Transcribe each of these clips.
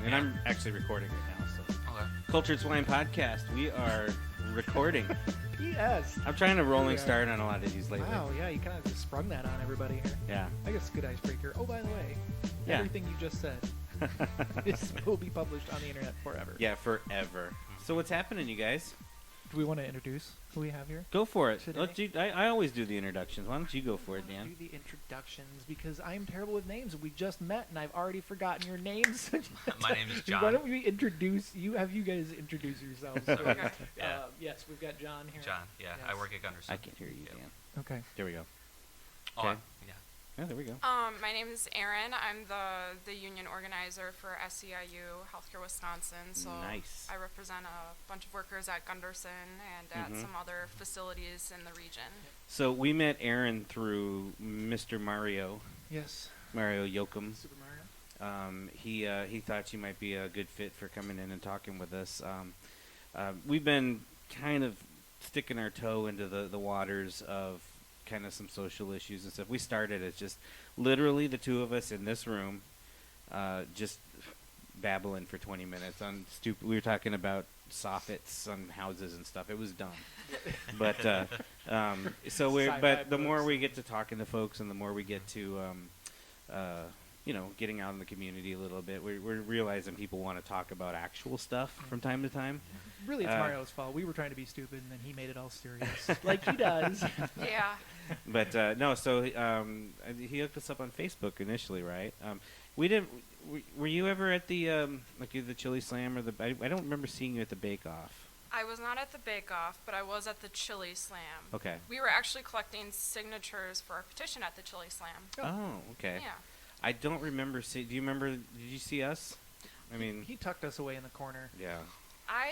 And I'm actually recording right now. So, Okay. Cultured Swine Podcast. We are recording. Yes. I'm trying to rolling start on a lot of these lately. Wow, yeah, you kind of just sprung that on everybody here. Yeah. I guess good icebreaker. Oh, by the way, Yeah. everything you just said this will be published on the internet forever. Yeah, forever. So what's happening, you guys? Do we want to introduce who we have here? Go for it. Today? I always do the introductions. Why don't you go for it, Dan? Do the introductions because I'm terrible with names. We just met and I've already forgotten your names. My name is John. Why don't we introduce you? Have you guys introduce yourselves? Okay. Yeah. Yes, we've got John here. John, yeah, Yes. I work at Gunderson. I can't hear you, Dan. Okay. There we go. Oh, Okay. yeah. Yeah, there we go. My name is Erin. I'm the union organizer for SEIU, Healthcare Wisconsin. So Nice. I represent a bunch of workers at Gunderson and at some other facilities in the region. So we met Erin through Mr. Mario Yes. Yoakum. Super Mario. He thought you might be a good fit for coming in and talking with us. We've been kind of sticking our toe into the waters of kind of some social issues and stuff. We started as just literally the two of us in this room, just babbling for 20 minutes on stupid. We were talking about soffits on houses and stuff. It was dumb, but so we're. Sci-fi But the books. more we get to talking to folks, and the more we get to, getting out in the community a little bit, we're realizing people want to talk about actual stuff from time to time. Really, it's Mario's fault. We were trying to be stupid, and then he made it all serious, like he does. Yeah. But no, so he hooked us up on Facebook initially, right? We didn't. Were you ever at the the Chili Slam or the? I don't remember seeing you at the Bake Off. I was not at the Bake Off, but I was at the Chili Slam. Okay. We were actually collecting signatures for our petition at the Chili Slam. Oh, okay. Yeah. I don't remember. Do you remember? Did you see us? I mean, He tucked us away in the corner. yeah. I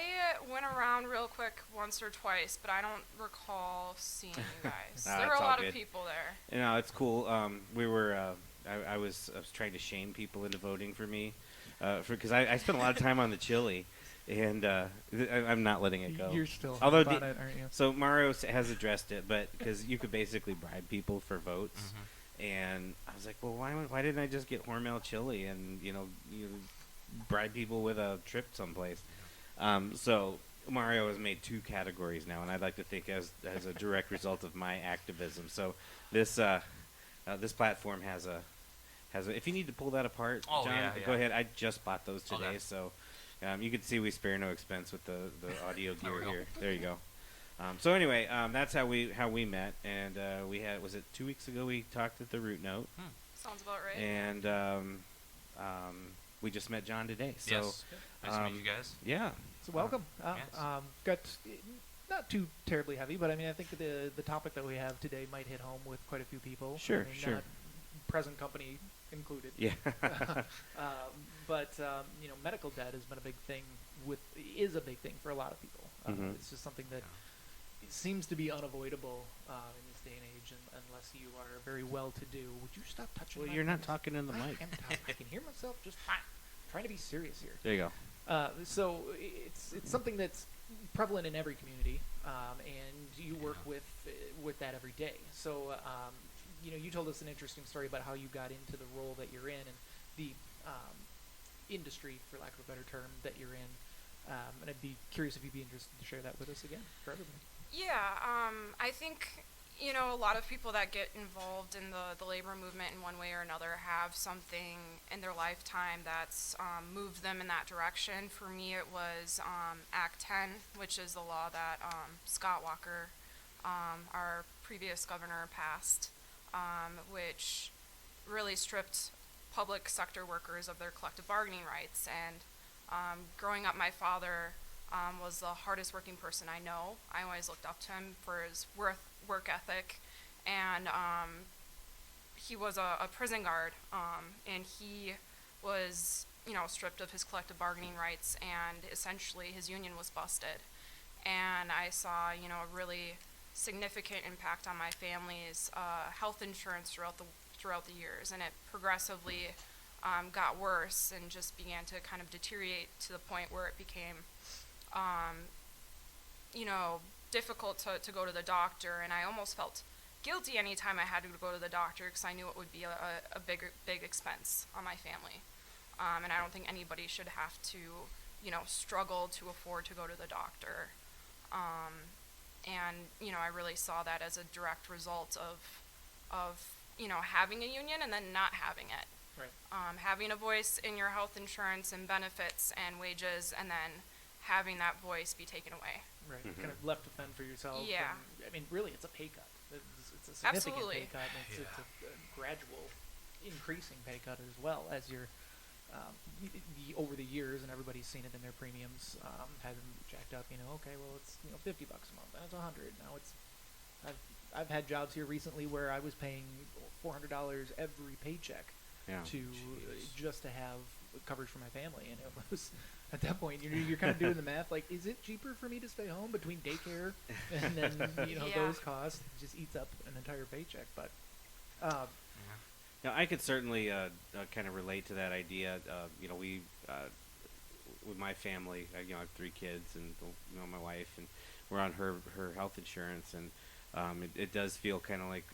went around real quick once or twice, but I don't recall seeing you guys. Nah, There were it's a all lot good. of people there. You know, it's cool. We were. I was trying to shame people into voting for me, because I spent a lot of time on the chili, and I'm not letting it go. You're still Although on it, aren't you? So Mario has addressed it, but because you could basically bribe people for votes, and I was like, well, why didn't I just get Hormel chili and you bribe people with a trip someplace? So Mario has made 2 categories now, and I'd like to think as a direct result of my activism. So this platform has a. If you need to pull that apart, Oh, John, yeah, go yeah. ahead. I just bought those today, Okay. so you can see we spare no expense with the audio There we gear go. here. There you go. So anyway, that's how we met, and was it 2 weeks ago we talked at the Root Note, Sounds about right. and we just met John today. So Yes. Nice to meet you guys. yeah, So welcome. Yes. Got not too terribly heavy, but I mean, I think the topic that we have today might hit home with quite a few people. Sure, I mean, sure. Present company included. yeah. But medical debt has been a big thing. Is a big thing for a lot of people. Mhm. It's just something that it seems to be unavoidable in this day and age, unless you are very well-to-do. Would you stop touching? Well, my you're not things? talking in the I mic. am talking. I can hear myself just fine. Trying to be serious here. There you go. So it's something that's prevalent in every community, and you work with that every day. So you told us an interesting story about how you got into the role that you're in and the industry, for lack of a better term, that you're in. And I'd be curious if you'd be interested to share that with us again for everybody. Yeah, I think, a lot of people that get involved in the labor movement in one way or another have something in their lifetime that's moved them in that direction. For me, it was Act 10, which is the law that Scott Walker, our previous governor, passed, which really stripped public sector workers of their collective bargaining rights. And growing up, my father was the hardest working person I know. I always looked up to him for his work ethic, and he was a prison guard, and he was stripped of his collective bargaining rights, and essentially his union was busted. And I saw a really significant impact on my family's health insurance throughout the years, and it progressively got worse and just began to kind of deteriorate to the point where it became difficult to go to the doctor, and I almost felt guilty anytime I had to go to the doctor because I knew it would be a big expense on my family. And I don't think anybody should have to, struggle to afford to go to the doctor. And, I really saw that as a direct result of having a union and then not having it. Right. Having a voice in your health insurance and benefits and wages, and then having that voice be taken away. Right. Kind of left to fend for yourself. Yeah. And, I mean, really, it's a pay cut. It's a significant Absolutely. pay cut, and it's a gradual increasing pay cut as well as you're over the years, and everybody's seen it in their premiums, had them jacked up. Okay, well, it's $50 a month, and it's $100 now. I've had jobs here recently where I was paying $400 every paycheck to just to have coverage for my family, and it was at that point you're kind of doing the math, like, is it cheaper for me to stay home between daycare and then those costs? It just eats up an entire paycheck. But now, I could certainly kind of relate to that idea. We with my family, I have 3 kids, and my wife, and we're on her health insurance, and it does feel kind of like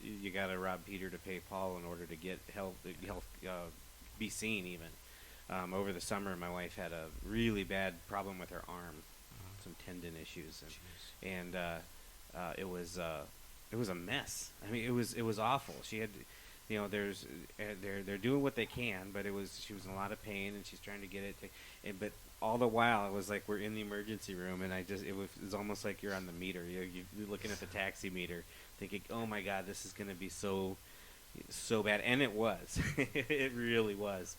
you got to rob Peter to pay Paul in order to get health be seen. Even over the summer, my wife had a really bad problem with her arm, some tendon issues, and it was a mess. I mean, it was awful. She had, they're doing what they can, but she was in a lot of pain, and she's trying to get it. But all the while, it was like we're in the emergency room, and it was almost like you're on the meter. You're looking at the taxi meter, thinking, "Oh my God, this is going to be so bad," and it was. It really was,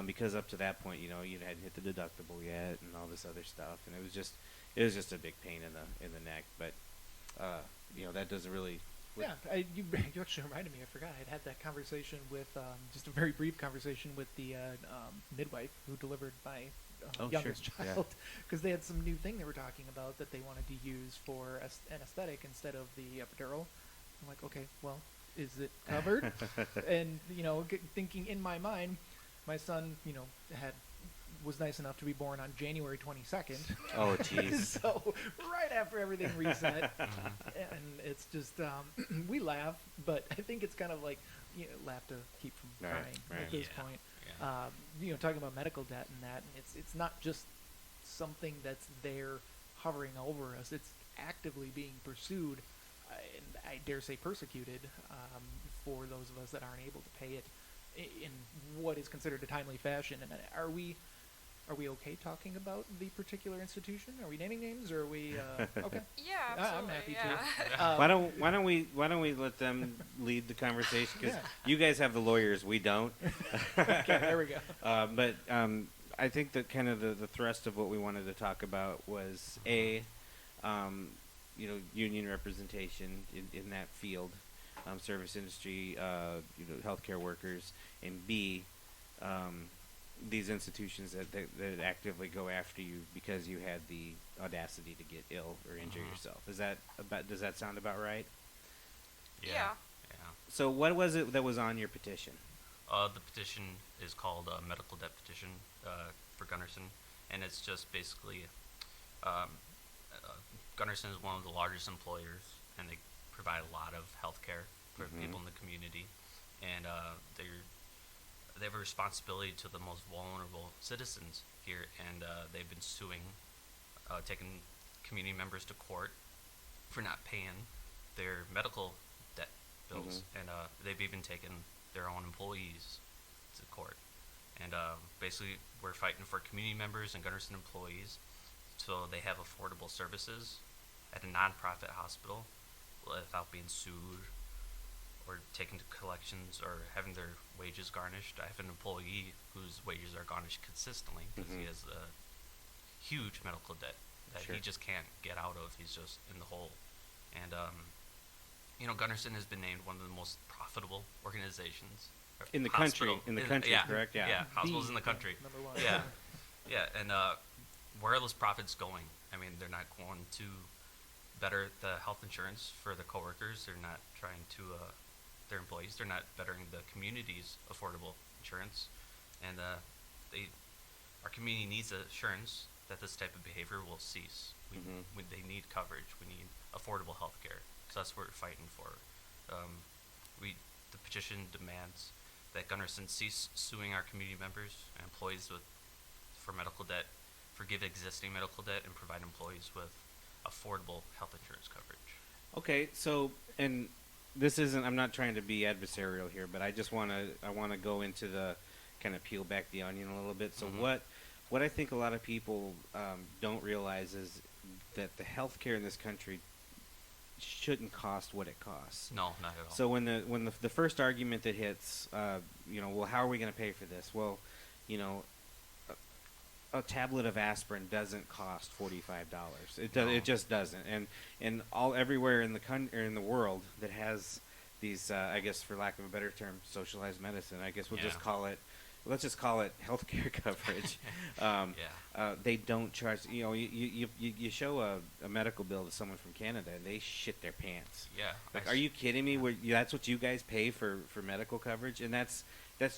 because up to that point, you hadn't hit the deductible yet, and all this other stuff, and it was just a big pain in the neck. But that doesn't really. Yeah, you actually reminded me. I forgot I'd had that conversation with just a very brief conversation with the midwife who delivered my youngest child, because they had some new thing they were talking about that they wanted to use for anesthetic instead of the epidural. I'm like, okay, well, is it covered? And thinking in my mind, my son, was nice enough to be born on January 22nd. Oh, jeez. So right after everything reset, and it's just we laugh, but I think it's kind of like laugh to keep from crying at this point. Yeah. Talking about medical debt and that, and it's not just something that's there hovering over us. It's actively being pursued, and I dare say persecuted, for those of us that aren't able to pay it in what is considered a timely fashion. And are we okay talking about the particular institution? Are we naming names, or are we okay? Yeah, absolutely. I'm happy to. Why don't we let them lead the conversation? Because you guys have the lawyers, we don't. Okay, there we go. But I think that kind of the thrust of what we wanted to talk about was union representation in that field, service industry, healthcare workers, and B, these institutions that actively go after you because you had the audacity to get ill or injure yourself. Does that sound about right? Yeah. So what was it that was on your petition? The petition is called Medical Debt Petition for Gunderson, and it's just basically Gunderson is one of the largest employers, and they provide a lot of health care for people in the community, and they have a responsibility to the most vulnerable citizens here, and they've been suing, taking community members to court for not paying their medical debt bills, and they've even taken their own employees to court. And basically, we're fighting for community members and Gunderson employees so they have affordable services at a nonprofit hospital without being sued or taken to collections or having their wages garnished. I have an employee whose wages are garnished consistently because he has a huge medical debt that he just can't get out of. He's just in the hole. And, Gunderson has been named one of the most profitable organizations. In the country, correct? Yeah, hospitals in the country. Number one. Yeah, and where are those profits going? I mean, they're not going to better the health insurance for the coworkers. They're not trying to their employees. They're not bettering the community's affordable insurance, and our community needs assurance that this type of behavior will cease. They need coverage. We need affordable health care. So that's what we're fighting for. The petition demands that Gunderson cease suing our community members and employees for medical debt, forgive existing medical debt, and provide employees with affordable health insurance coverage. Okay, so, and this isn't, I'm not trying to be adversarial here, but I want to go into the, kind of peel back the onion a little bit. So what I think a lot of people don't realize is that the healthcare in this country shouldn't cost what it costs. No, not at all. So when the first argument that hits, well, how are we going to pay for this? Well, a tablet of aspirin doesn't cost $45. It just doesn't. And everywhere in the world that has these, I guess for lack of a better term, socialized medicine. I guess let's just call it healthcare coverage. They don't charge. You show a medical bill to someone from Canada, and they shit their pants. Yeah. Like, are you kidding me? That's what you guys pay for medical coverage, and that's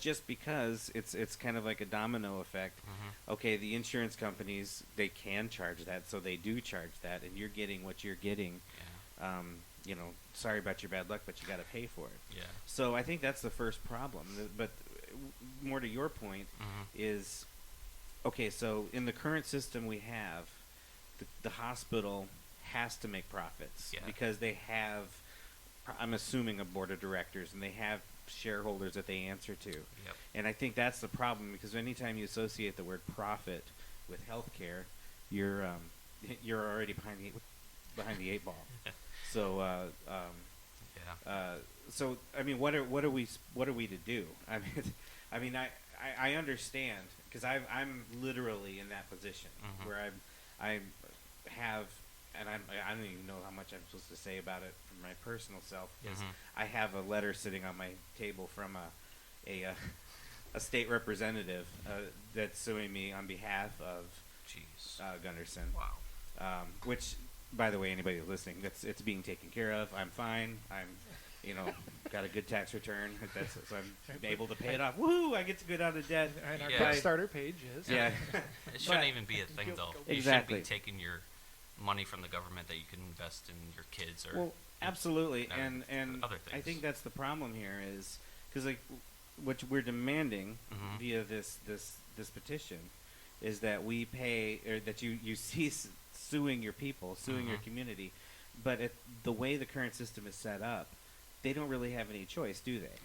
just because it's kind of like a domino effect. Okay, the insurance companies, they can charge that, so they do charge that, and you're getting what you're getting. Sorry about your bad luck, but you got to pay for it. Yeah. So I think that's the first problem. But more to your point is, okay, so in the current system we have, the hospital has to make profits because they have, I'm assuming, a board of directors, and they have shareholders that they answer to. Yep. And I think that's the problem, because anytime you associate the word profit with healthcare, you're already behind the eight ball. So so I mean, what are we to do? I mean, I understand, because I'm literally in that position where I have, and I don't even know how much I'm supposed to say about it from my personal self, because I have a letter sitting on my table from a state representative that's suing me on behalf of Gunderson. Wow. Which, by the way, anybody listening, it's being taken care of. I'm fine. I'm got a good tax return. So I'm able to pay it off. Woohoo! I get to go down to debt. And our Kickstarter page is. Yeah. It shouldn't even be a thing, though. Exactly. You shouldn't be taking your money from the government that you can invest in your kids or. Well, absolutely, and other things. I think that's the problem here, is because like what we're demanding via this petition is that we pay, or that you cease suing your people, suing your community, but the way the current system is set up, they don't really have any choice, do they?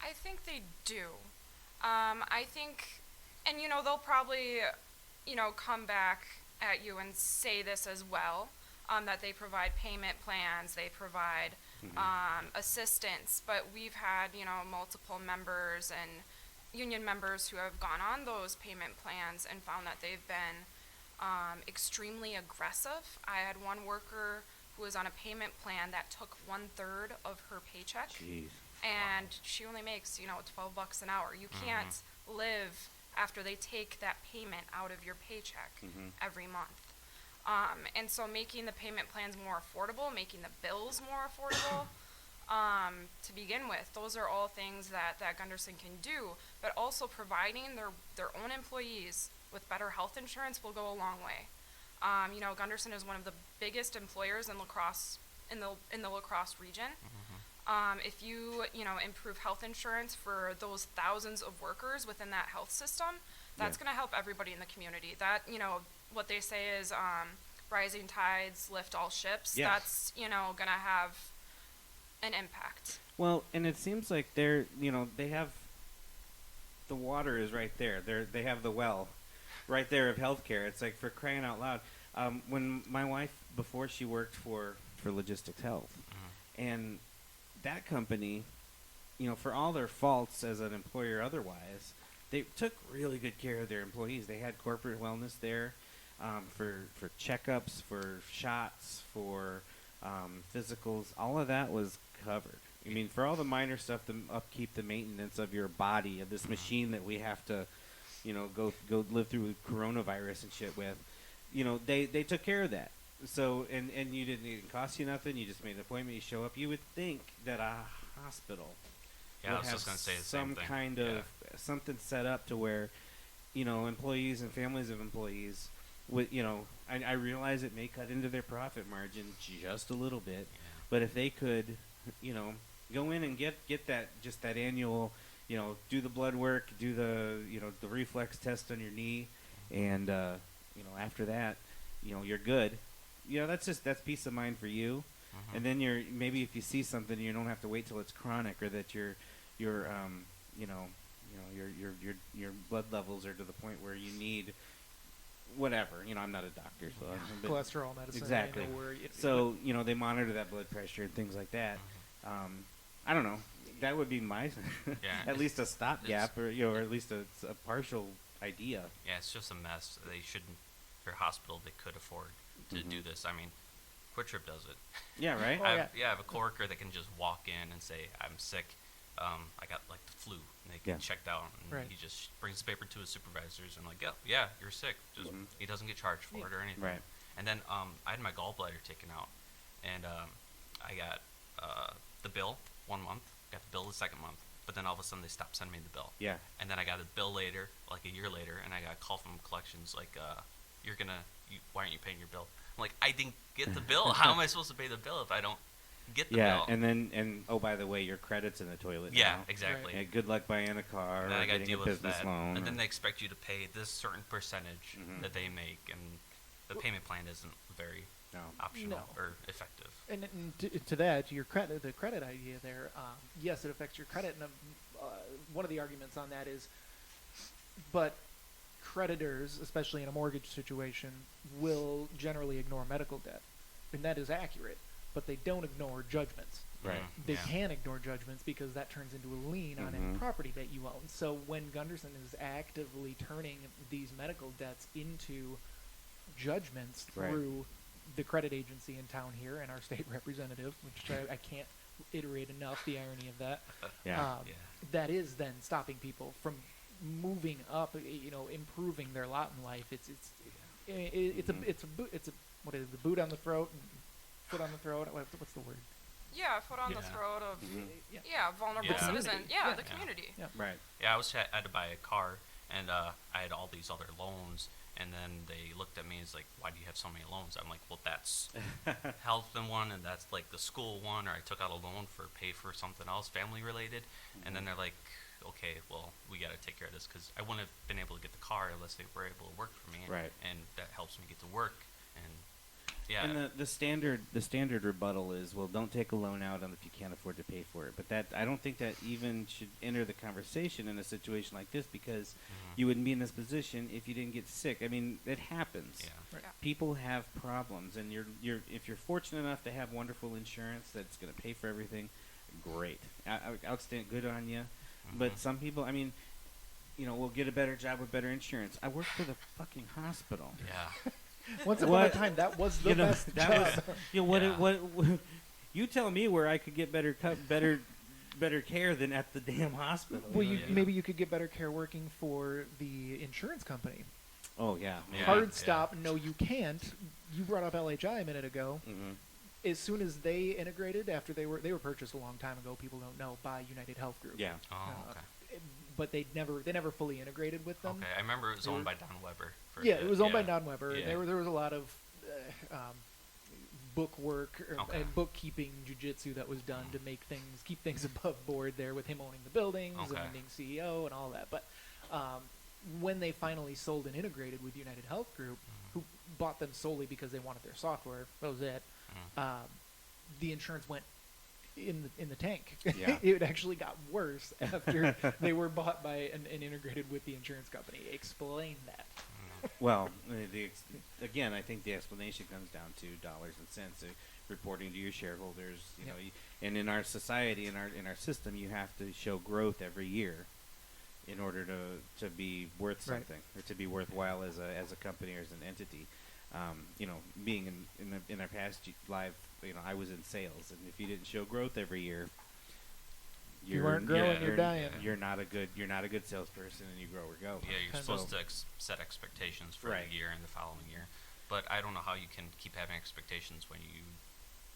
I think they do. I think, and they'll probably, come back at you and say this as well, that they provide payment plans, they provide assistance, but we've had, multiple members and union members who have gone on those payment plans and found that they've been extremely aggressive. I had one worker who was on a payment plan that took 1/3 of her paycheck. Jeez. And she only makes, $12 an hour. You can't live after they take that payment out of your paycheck every month. And so making the payment plans more affordable, making the bills more affordable, to begin with, those are all things that Gunderson can do, but also providing their own employees with better health insurance will go a long way. Gunderson is one of the biggest employers in lacrosse, in the lacrosse region. If you improve health insurance for those thousands of workers within that health system, that's going to help everybody in the community. That, what they say is rising tides lift all ships. Yes. That's, going to have an impact. Well, and it seems like they have, the water is right there. They have the well right there of healthcare. It's like, for crying out loud. When my wife, before she worked for Logistics Health, and that company, for all their faults as an employer otherwise, they took really good care of their employees. They had corporate wellness there, for checkups, for shots, for physicals. All of that was covered. I mean, for all the minor stuff, the upkeep, the maintenance of your body, of this machine that we have to, go live through coronavirus and shit with, they took care of that. So, and you didn't cost you nothing. You just made an appointment. You show up. You would think that a hospital Yeah, I would was have just gonna say the some same thing. kind of something set up to where, employees and families of employees would, I realize it may cut into their profit margin just a little bit, but if they could, go in and get that, just that annual, do the blood work, do the the reflex test on your knee, and after that, you're good. That's peace of mind for you. And then maybe if you see something, you don't have to wait till it's chronic, or that your blood levels are to the point where you need whatever. I'm not a doctor, so cholesterol medicine. Exactly. So they monitor that blood pressure and things like that. I don't know. That would be my at least a stopgap, or or at least a partial idea. Yeah, it's just a mess. They shouldn't. For a hospital, they could afford to do this. I mean, Quick Trip does it. Yeah, right. I have a coworker that can just walk in and say, "I'm sick. I got like the flu," and they get checked out. And he just brings the paper to his supervisors and like, yeah, you're sick. Just he doesn't get charged for it or anything. Right. And then I had my gallbladder taken out, and I got the bill 1 month. Got the bill the second month, but then all of a sudden they stopped sending me the bill. Yeah. And then I got a bill later, like a year later, and I got a call from collections like, why aren't you paying your bill? I'm like, I didn't get the bill. How am I supposed to pay the bill if I don't get the bill? Yeah, and oh, by the way, your credit's in the toilet. Yeah, now. exactly. Yeah, good luck buying a car. And then or I got to getting deal a with business that. loan. And then they expect you to pay this certain percentage that they make, and the payment plan isn't very optional or effective. And to that, the credit idea there, yes, it affects your credit. And one of the arguments on that is, but creditors, especially in a mortgage situation, will generally ignore medical debt. And that is accurate, but they don't ignore judgments. Right. They can ignore judgments because that turns into a lien on any property that you own. So when Gunderson is actively turning these medical debts into judgments through the credit agency in town here and our state representative, which I can't iterate enough the irony of that. That is then stopping people from moving up, improving their lot in life. It's a what is it, the boot on the throat, and foot on the throat. What's the word? Yeah, foot on the throat of vulnerable citizen. The community. Yeah. Right. Yeah, I had to buy a car, and I had all these other loans, and then they looked at me and was like, "Why do you have so many loans?" I'm like, "Well, that's health in one, and that's like the school one, or I took out a loan for pay for something else, family related." And then they're like, "Okay, well, we got to take care of this because I wouldn't have been able to get the car unless they were able to work for me, and that helps me get to work." And and the standard rebuttal is, well, don't take a loan out if you can't afford to pay for it. But that, I don't think that even should enter the conversation in a situation like this, because you wouldn't be in this position if you didn't get sick. I mean, it happens. Yeah. Yeah. People have problems, and if you're fortunate enough to have wonderful insurance that's going to pay for everything, great, outstanding, good on you. But some people, I mean, will get a better job with better insurance. I work for the fucking hospital. Yeah. Once upon a time, that was the best job. What you tell me where I could get better care than at the damn hospital. Well, maybe you could get better care working for the insurance company. Oh yeah. Hard stop. No, you can't. You brought up LHI a minute ago. As soon as they integrated, after they were purchased a long time ago, people don't know, by United Health Group. Yeah. Oh, okay. But they never fully integrated with them. Okay, I remember it was owned by Don Weber. It was owned by Don Weber. Yeah. And there was a lot of book work and bookkeeping jujitsu that was done to keep things above board there, with him owning the buildings and being CEO and all that. But when they finally sold and integrated with United Health Group, who bought them solely because they wanted their software, that was it. The insurance went in the tank. Yeah. It actually got worse after they were bought by and integrated with the insurance company. Explain that. Well, again, I think the explanation comes down to dollars and cents. Reporting to your shareholders, and in our society, in our system, you have to show growth every year in order to be worth something, or to be worthwhile as a company or as an entity. Being in our past life, I was in sales, and if you didn't show growth every year, you weren't growing. You're dying. You're not a good salesperson, and you grow or go. Yeah, you're supposed to set expectations for the year and the following year. But I don't know how you can keep having expectations when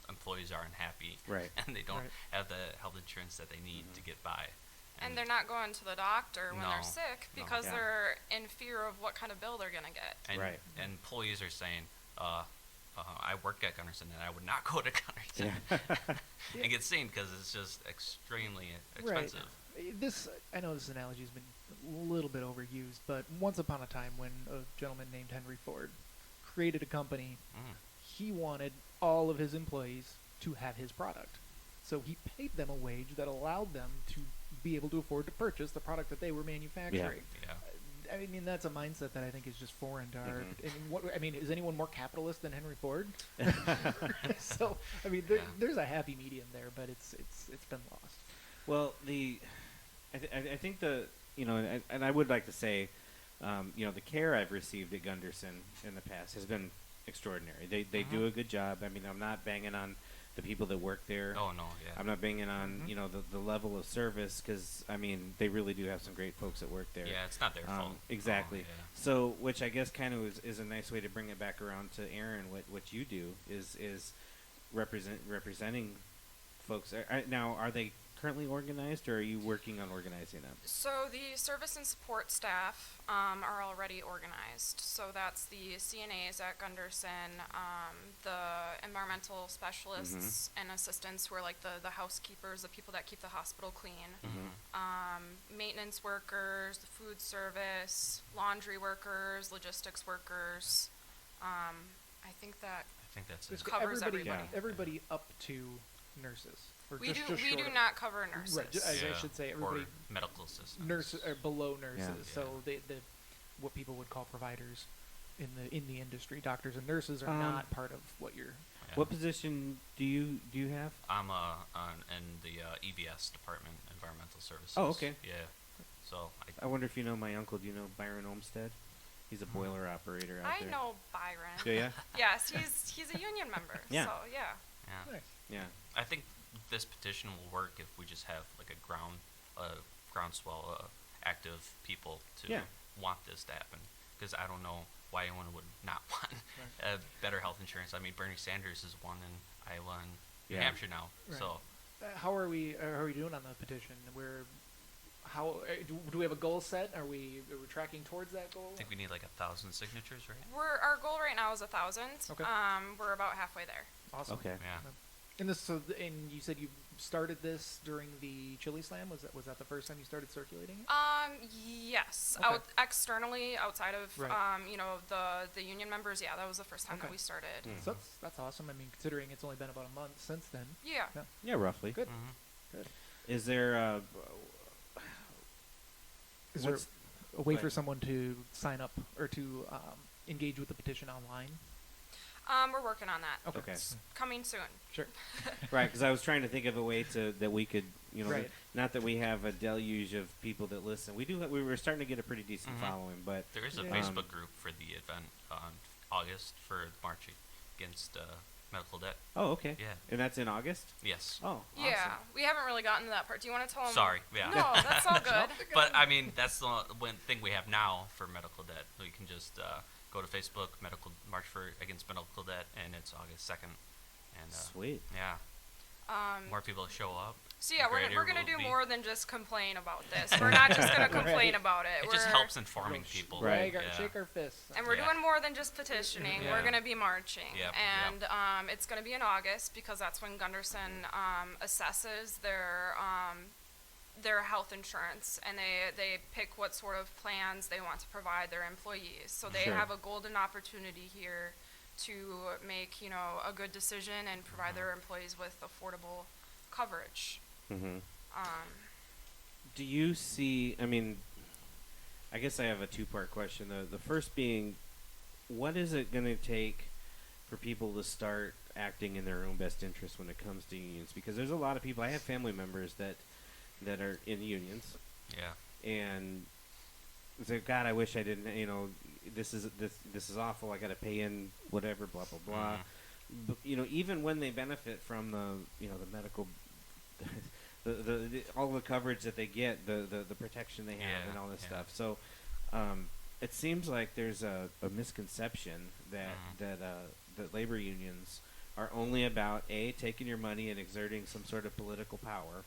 employees are unhappy, and they don't have the health insurance that they need to get by. And they're not going to the doctor when they're sick because they're in fear of what kind of bill they're going to get. And employees are saying, I worked at Gunderson, and I would not go to Gunderson and get seen because it's just extremely expensive. Right. I know this analogy has been a little bit overused, but once upon a time when a gentleman named Henry Ford created a company, he wanted all of his employees to have his product. So he paid them a wage that allowed them to be able to afford to purchase the product that they were manufacturing. Yeah. I mean, that's a mindset that I think is just foreign to our. I mean, is anyone more capitalist than Henry Ford? So, I mean, there's a happy medium there, but it's been lost. Well, I think and I would like to say, the care I've received at Gunderson in the past has been extraordinary. They do a good job. I mean, I'm not banging on the people that work there. Oh no, yeah. I'm not banging on the level of service because I mean they really do have some great folks that work there. Yeah, it's not their fault. Exactly. Oh, yeah. So, which I guess kind of is a nice way to bring it back around to Erin. What you do is representing folks. Now, are they currently organized, or are you working on organizing them? So the service and support staff are already organized. So that's the CNAs at Gunderson, the environmental specialists and assistants who are like the housekeepers, the people that keep the hospital clean, maintenance workers, the food service, laundry workers, logistics workers. I think that's It's it. covers everybody. Everybody up to nurses. Or We just do short of- not cover nurses. Right, I should say everybody or medical assistants. nurses or below nurses. Yeah. So the what people would call providers in the industry, doctors and nurses are not part of what you're. Yeah. What position do you have? I'm in the EBS department, environmental services. Oh, okay. Yeah. So I wonder if you know my uncle. Do you know Byron Olmsted? He's a boiler operator out I there. know Byron. Do ya? Yes, he's a union member. Yeah. So yeah. yeah. Nice. Yeah. I think this petition will work if we just have like a groundswell active people to want this to happen. Because I don't know why anyone would not want better health insurance. I mean, Bernie Sanders is one in Iowa and New Hampshire now. Right. So How are we doing on the petition? Do we have a goal set? Are we tracking towards that goal? I think we need like 1,000 signatures, right? Our goal right now is 1,000. Okay. We're about halfway there. Awesome. Okay. Yeah. And you said you started this during the Chili Slam. Was that the first time you started circulating it? Yes. Okay. Externally, outside of Right. the union members. Yeah, that was the first time that Okay. we started. So that's awesome. I mean, considering it's only been about a month since then. Yeah. Yeah, roughly. Good. Mm-hmm. Good. Is there Is there what's- a way go for ahead. someone to sign up or to engage with the petition online? We're working on that. Okay. Okay. It's coming soon. Sure. right? Because I was trying to think of a way that we could, Right. not that we have a deluge of people that listen. We were starting to get a pretty decent following, but There is a Yeah. Facebook group for the event on August for March against medical debt. oh, okay. Yeah. And that's in August. Yes. Oh, Yeah, we haven't really gotten to that part. Do you want to tell them? Sorry. Yeah. No, that's all good. But I mean, that's the one thing we have now for medical debt. We can just go to Facebook, March for Against Medical Debt, and it's August 2nd. And sweet. yeah, Um, more people show up. so yeah, we're greater gonna will do be. more than just complain about this. We're not just gonna complain about it. It We're, just helps informing people. Right. Shake our fists. And we're Yeah. doing more than just petitioning. Yeah. We're going to be marching. Yep, And it's going to be in August because that's when Gunderson assesses their health insurance, and they pick what sort of plans they want to provide their employees. So they Sure. have a golden opportunity here to make, a good decision and provide their employees with affordable coverage. Mm-hmm. Um, Do you see? I mean, I guess I have a two-part question. The first being, what is it going to take for people to start acting in their own best interest when it comes to unions? Because there's a lot of people. I have family members that are in unions, Yeah. and say, God, I wish I didn't. This is awful. I got to pay in whatever, blah blah blah. But, even when they benefit from the medical. The all the coverage that they get, the protection they have, Yeah, and all this yeah. stuff. So, it seems like there's a misconception that labor unions are only about taking your money and exerting some sort of political power,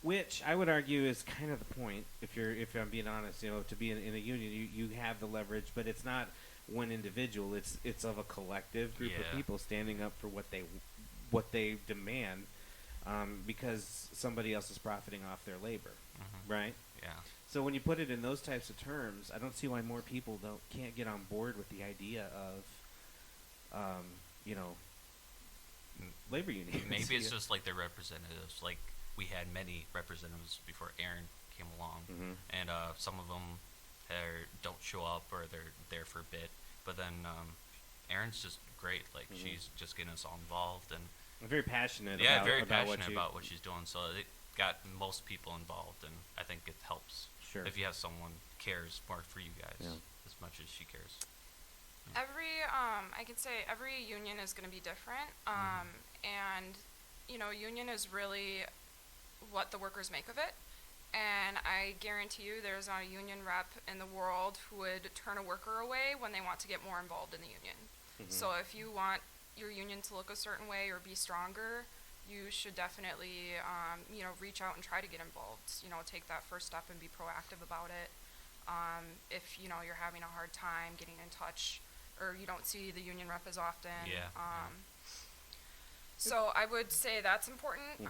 which I would argue is kind of the point. If I'm being honest, to be in a union, you have the leverage, but it's not one individual. It's of a collective group of Yeah. people standing up for what they demand, because somebody else is profiting off their labor, right? Yeah. So when you put it in those types of terms, I don't see why more people can't get on board with the idea of, you know, labor unions. Maybe it's just like their representatives. Like we had many representatives before Erin came along, and some of them don't show up or they're there for a bit. But then Erin's just great. Like she's just getting us all involved and I'm very passionate. yeah, about, very about passionate about what she's doing. So it got most people involved, and I think it helps. Sure. If you have someone cares more for you guys Yeah. as much as she cares. I could say every union is going to be different, and union is really what the workers make of it. And I guarantee you, there's not a union rep in the world who would turn a worker away when they want to get more involved in the union. So if you want your union to look a certain way or be stronger, you should definitely, reach out and try to get involved. Take that first step and be proactive about it. If you're having a hard time getting in touch, or you don't see the union rep as often. Yeah. So I would say that's important.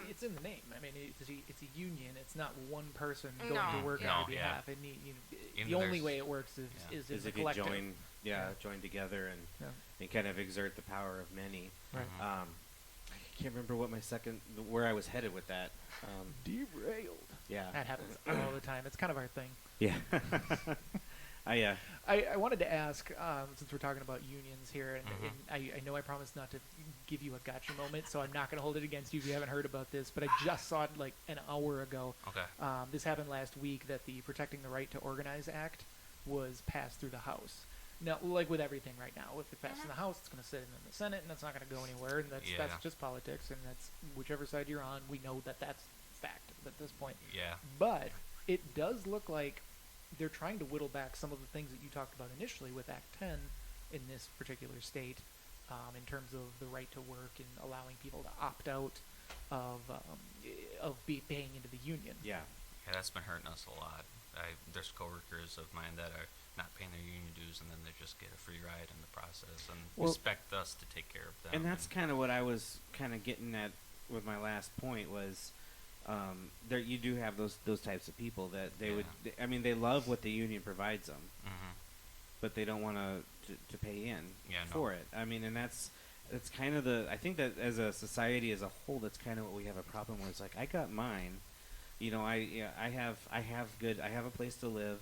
It's in the name. I mean, it's a union. It's not one person going No. to work No, on your yeah. behalf. And Even the only there's- way it works is is a if you collective. join together and kind of exert the power of many. Right. I can't remember what where I was headed with that. Derailed. Yeah. That happens all the time. It's kind of our thing. Yeah. I wanted to ask, since we're talking about unions here, and I know I promised not to give you a gotcha moment, so I'm not going to hold it against you if you haven't heard about this, but I just saw it like an hour ago. Okay. This happened last week, that the Protecting the Right to Organize Act was passed through the House. Now, like with everything right now, if it passes in the House, it's going to sit in the Senate, and that's not going to go anywhere, and that's just politics, and that's whichever side you're on, we know that that's fact at this point. Yeah. But it does look like they're trying to whittle back some of the things that you talked about initially with Act 10 in this particular state, in terms of the right to work and allowing people to opt out of paying into the union. Yeah. Yeah, that's been hurting us a lot. There's coworkers of mine that are not paying their union dues, and then they just get a free ride in the process, and expect us to take care of them. And that's kind of what I was kind of getting at with my last point was, there you do have those types of people that they love what the union provides them, but they don't want to pay in for it. I mean, and that's kind of I think that as a society as a whole, that's kind of what we have a problem with. It's like, I got mine, I have a place to live.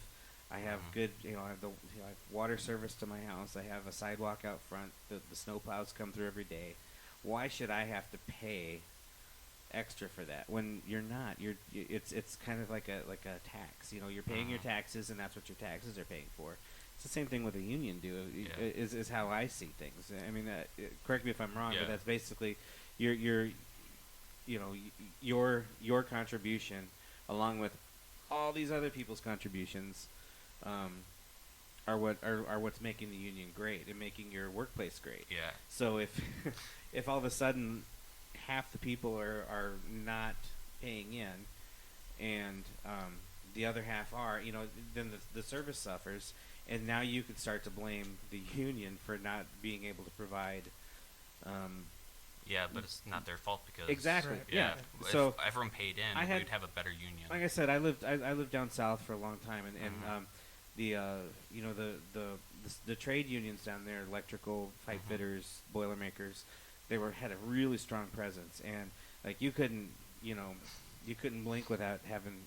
I have good, I have I have water service to my house. I have a sidewalk out front. The snow plows come through every day. Why should I have to pay extra for that when you're not? It's kind of like a tax. You're paying your taxes, and that's what your taxes are paying for. It's the same thing with a union is how I see things. I mean, correct me if I'm wrong, but that's basically your contribution, along with all these other people's contributions, are what's making the union great and making your workplace great. Yeah. So if all of a sudden half the people are not paying in, and the other half are, then the service suffers, and now you can start to blame the union for not being able to provide. Yeah, but it's not their fault because Exactly. Right. Yeah. If So everyone paid in, we'd have a better union. like I said, I lived down south for a long time, and the trade unions down there, electrical pipe fitters, boilermakers, they had a really strong presence, and like you couldn't blink without having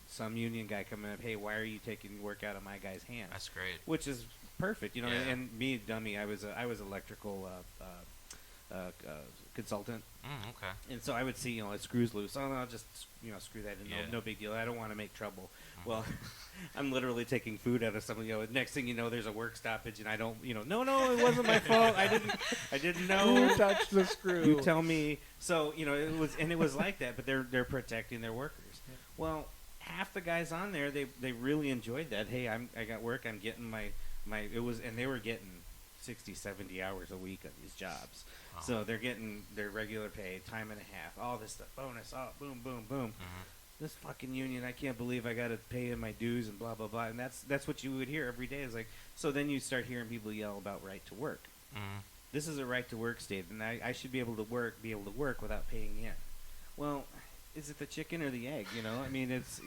some union guy coming up. Hey, why are you taking work out of my guy's hands? That's great. Which is perfect, Yeah. And me, dummy, I was electrical consultant. Okay. And so I would see, a screw's loose. Oh, no, I'll just, screw that in. Yeah. No big deal. I don't want to make trouble. Well, I'm literally taking food out of someone. Next thing you know, there's a work stoppage, and I don't, no, it wasn't my fault. I didn't know. Who touched the screw? You tell me. So, it was like that, but they're protecting their workers. Yeah. Well, half the guys on there, they really enjoyed that. Hey, I got work. I'm getting and they were getting 60, 70 hours a week on these jobs. So they're getting their regular pay, time and a half, all this stuff, bonus, boom, boom, boom. this fucking union, I can't believe I got to pay in my dues and blah blah blah. And that's what you would hear every day. Is like, so then you start hearing people yell about right to work. Mm-hmm. This is a right to work state, and I should be able to work without paying in. Well, is it the chicken or the egg? You know, I mean, it's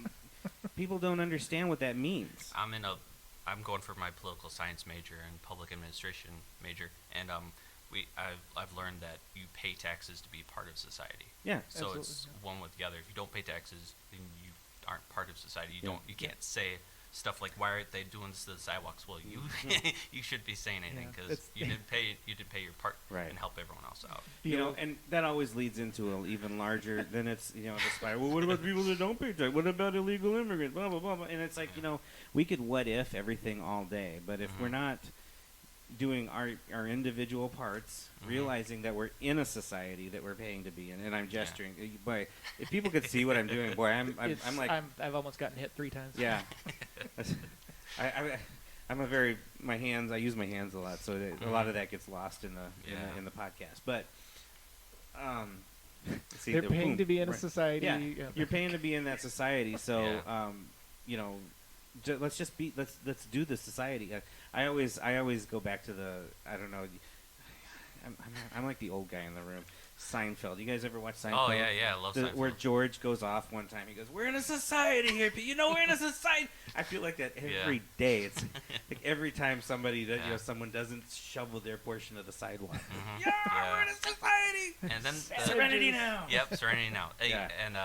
people don't understand what that means. I'm going for my political science major and public administration major, and I've learned that you pay taxes to be part of society. Yeah. So Absolutely, it's yeah. one with the other. If you don't pay taxes, then you aren't part of society. You Yeah. don't. You can't say stuff like, "Why aren't they doing this to the sidewalks?" Well, you you should be saying anything Yeah. because you didn't pay your part Right. and help everyone else out. You know, and that always leads into an even larger. Then it's the spiral. Well, what about people that don't pay tax? What about illegal immigrants? Blah blah blah. Blah. And it's like we could what if everything all day, but if we're not doing our individual parts, realizing that we're in a society that we're paying to be in, and I'm gesturing. Boy, if people could see what I'm doing, boy, I'm like I've almost gotten hit 3 times. yeah. I'm my hands. I use my hands a lot, so a lot of that gets lost in the podcast. But see, They're paying boom, to be in a right. society. Yeah, you're paying to be in that society. So let's do the society. I always go back to the I don't know. I'm like the old guy in the room. Seinfeld. You guys ever watch Seinfeld? Oh yeah, I love Seinfeld. Where George goes off one time. He goes, "We're in a society here. We're in a society." I feel like that every day. It's like every time somebody someone doesn't shovel their portion of the sidewalk. Mm-hmm. Yeah, we're in a society. And then Serenity now. Yep, serenity now. Yeah. And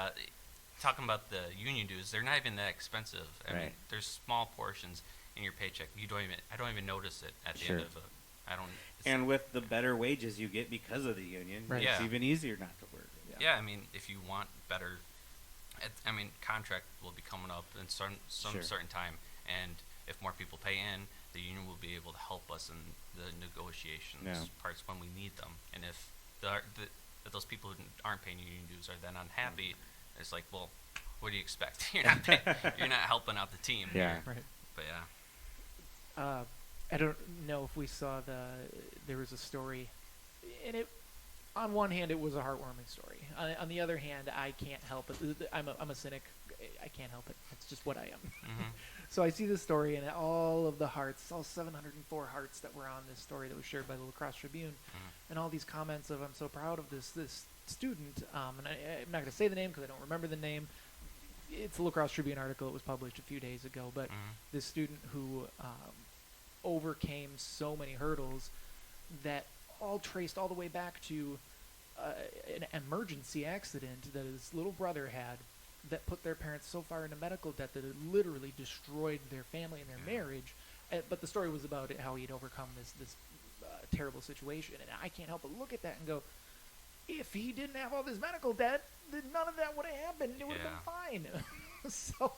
talking about the union dues, they're not even that expensive. I mean, Right. there's small portions in your paycheck. I don't even notice it at the Sure. end of it. And with the better wages you get because of the union, Right. it's Yeah. even easier not to work. Yeah, I mean, if you want better, contract will be coming up in some Sure. certain time, and if more people pay in, the union will be able to help us in the negotiations parts when we need them. And if if those people who aren't paying union dues are then unhappy, it's like, well, what do you expect? You're not helping out the team. Yeah. Here. Right. But yeah. I don't know if we saw there was a story, and on one hand it was a heartwarming story. On the other hand, I can't help it. I'm a cynic. I can't help it. It's just what I am. Mm-hmm. So I see this story, and all of the hearts, all 704 hearts that were on this story that was shared by the La Crosse Tribune, and all these comments of, "I'm so proud of this student," and I'm not going to say the name because I don't remember the name. It's a La Crosse Tribune article. It was published a few days ago, but this student who overcame so many hurdles that all traced all the way back to an emergency accident that his little brother had that put their parents so far into medical debt that it literally destroyed their family and their marriage. But the story was about how he'd overcome this terrible situation, and I can't help but look at that and go, if he didn't have all this medical debt, then none of that would have happened. It would have been fine. So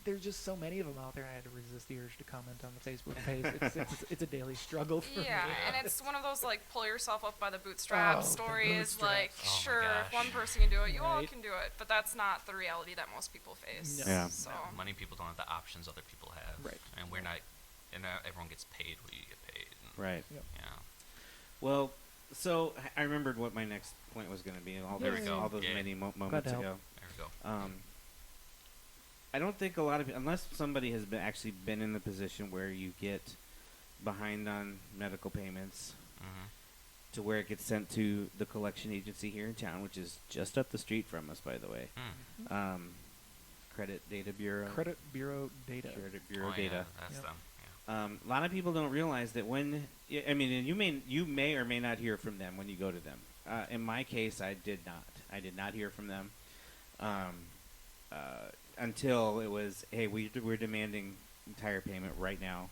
there's just so many of them out there. I had to resist the urge to comment on the Facebook page. It's a daily struggle for me. Yeah, and it's one of those pull yourself up by the bootstraps stories. Sure, if one person can do it, you all Right. can do it. But that's not the reality that most people face. No. Yeah. So Many people don't have the options other people have. Right. And we're not. And everyone gets paid what you get paid. And, Right. Yep. Yeah. Well, so I remembered what my next point was going to be. There we go. All those Yeah. many moments Glad to help. ago. There we go. I don't think a lot of unless somebody has actually been in the position where you get behind on medical payments Mm-hmm. to where it gets sent to the collection agency here in town, which is just up the street from us, by the way. Credit Data Bureau. Credit Bureau Data. Credit Bureau Oh, Data. Yeah, that's Yep. them. A Yeah. lot of people don't realize that and you may or may not hear from them when you go to them. In my case, I did not. I did not hear from them until it was, hey, we're demanding entire payment right now,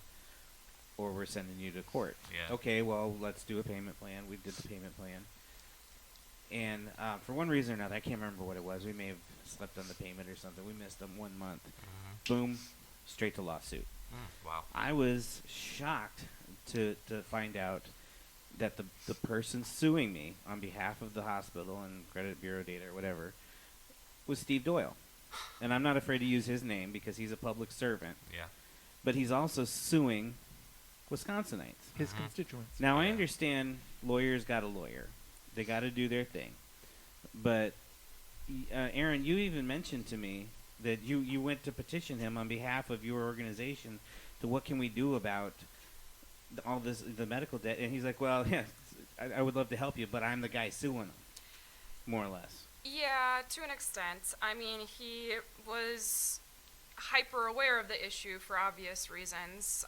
or we're sending you to court. Yeah. Okay, well, let's do a payment plan. We did the payment plan. And for one reason or another, I can't remember what it was. We may have slept on the payment or something. We missed them 1 month. Boom, straight to lawsuit. Wow. I was shocked to find out that the person suing me on behalf of the hospital and Credit Bureau Data or whatever was Steve Doyle. And I'm not afraid to use his name because he's a public servant. Yeah. But he's also suing Wisconsinites. His constituents. Now, I Yeah. understand lawyers got a lawyer. They got to do their thing. But Erin, you even mentioned to me that you went to petition him on behalf of your organization to what can we do about all this, the medical debt, and he's like, well, yeah, I would love to help you, but I'm the guy suing him, more or less. Yeah, to an extent. I mean, he was hyper aware of the issue for obvious reasons,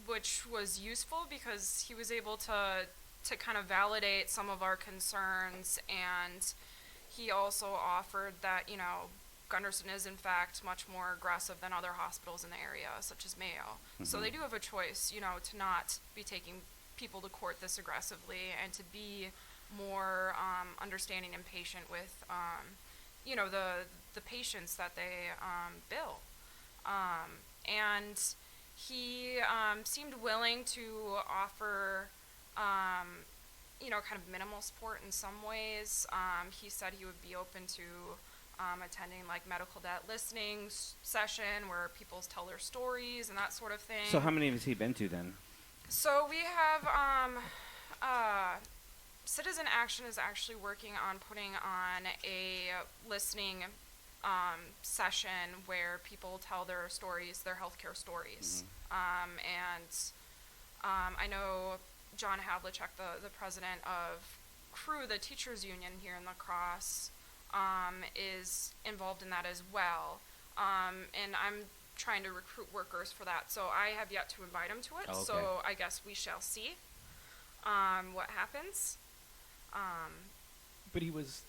which was useful because he was able to kind of validate some of our concerns, and he also offered that, Gunderson is in fact much more aggressive than other hospitals in the area, such as Mayo. So they do have a choice, to not be taking people to court this aggressively and to be more understanding and patient with, the patients that they bill. And he seemed willing to offer, kind of minimal support in some ways. He said he would be open to attending like medical debt listening session where people tell their stories and that sort of thing. So how many has he been to then? So we have Citizen Action is actually working on putting on a listening session where people tell their stories, their healthcare stories. I know John Havlicek, the president of CREW, the teachers union here in La Crosse, is involved in that as well. And I'm trying to recruit workers for that, so I have yet to invite him to it. Oh, okay. So I guess we shall see what happens. But he was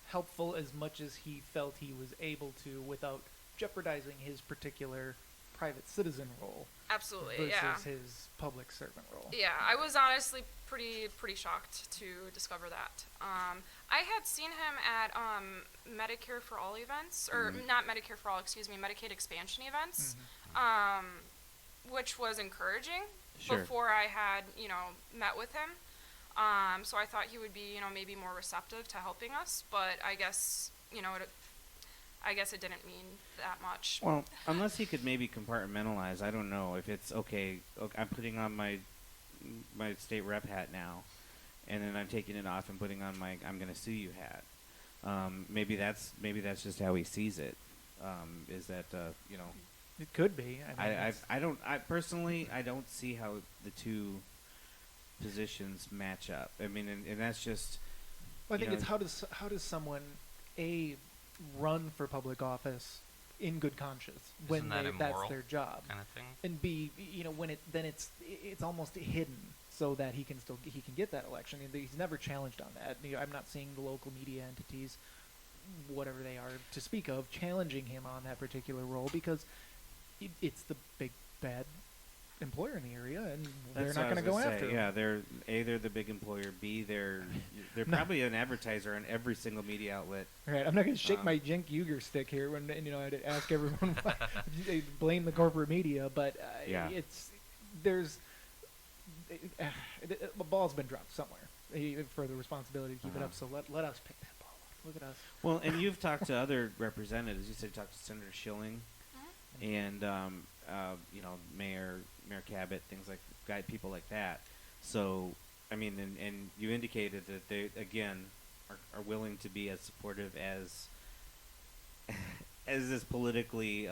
helpful as much as he felt he was able to without jeopardizing his particular private citizen role Absolutely, versus yeah. his public servant role. Yeah, I was honestly pretty shocked to discover that. I had seen him at Medicare for All events, or not Medicare for All, excuse me, Medicaid expansion events, which was encouraging Sure. before I had, met with him. So I thought he would be, maybe more receptive to helping us, but I guess, it didn't mean that much. Well, unless he could maybe compartmentalize, I don't know if it's okay. I'm putting on my state rep hat now, and then I'm taking it off and putting on my I'm going to sue you hat. Maybe that's just how he sees it. Is that It could be. I personally don't see how the two positions match up. I mean, and that's just. Well, I think it's how does someone run for public office in good conscience when that's their job, kind of thing? and B, when it's almost hidden so that he can get that election. He's never challenged on that. I'm not seeing the local media entities, whatever they are to speak of, challenging him on that particular role because it's the big bad employer in the area, and they're not going to go after him. Yeah, they're the big employer. B, they're probably an advertiser on every single media outlet. Right. I'm not going to shake my Cenk Uygur stick here when I'd ask everyone why they blame the corporate media, but the ball's been dropped somewhere for the responsibility to keep it up. So let us pick that ball up. Look at us. Well, and you've talked to other representatives. You said you talked to Senator Schilling, and Mayor Cabot, things like people like that. So, I mean, and you indicated that they again are willing to be as supportive as is politically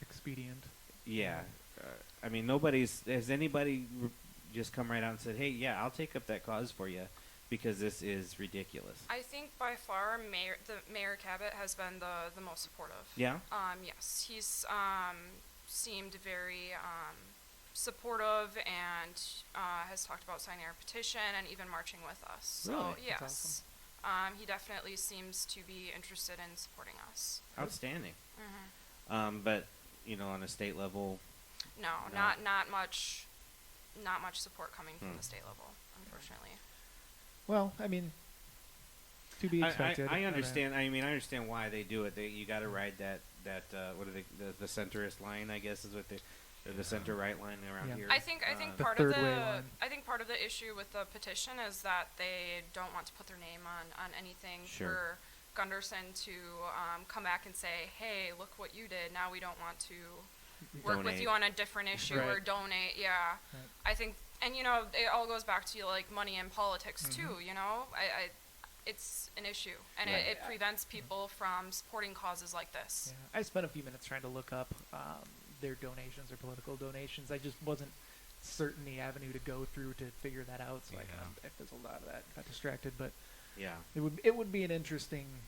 Expedient. Yeah, I mean, has anybody just come right out and said, "Hey, yeah, I'll take up that cause for you," because this is ridiculous. I think by far Mayor Cabot has been the most supportive. Yeah. Yes, he's seemed very supportive and has talked about signing our petition and even marching with us. So Really? yes, That's awesome. he definitely seems to be interested in supporting us. Outstanding. But on a state level, No, No. not much support coming from the state level, unfortunately. Well, I mean, to be expected. I understand. I mean, I understand why they do it. You got to ride that what are they, the centrist line, I guess, is what the center right line around Yeah. here. I think The part third of way line. part of the issue with the petition is that they don't want to put their name on anything Sure. for Gunderson to come back and say, hey, look what you did. Now we don't want to work with Donate. you on a different issue or Right. donate. Yeah, Right. I think, and it all goes back to like money and politics too. it's an issue, and Right. it prevents people from supporting causes like this. Yeah, I spent a few minutes trying to look up their donations or political donations. I just wasn't certain the avenue to go through to figure that out, so I Yeah. kind of fizzled out of that, got distracted. But Yeah. it would be an interesting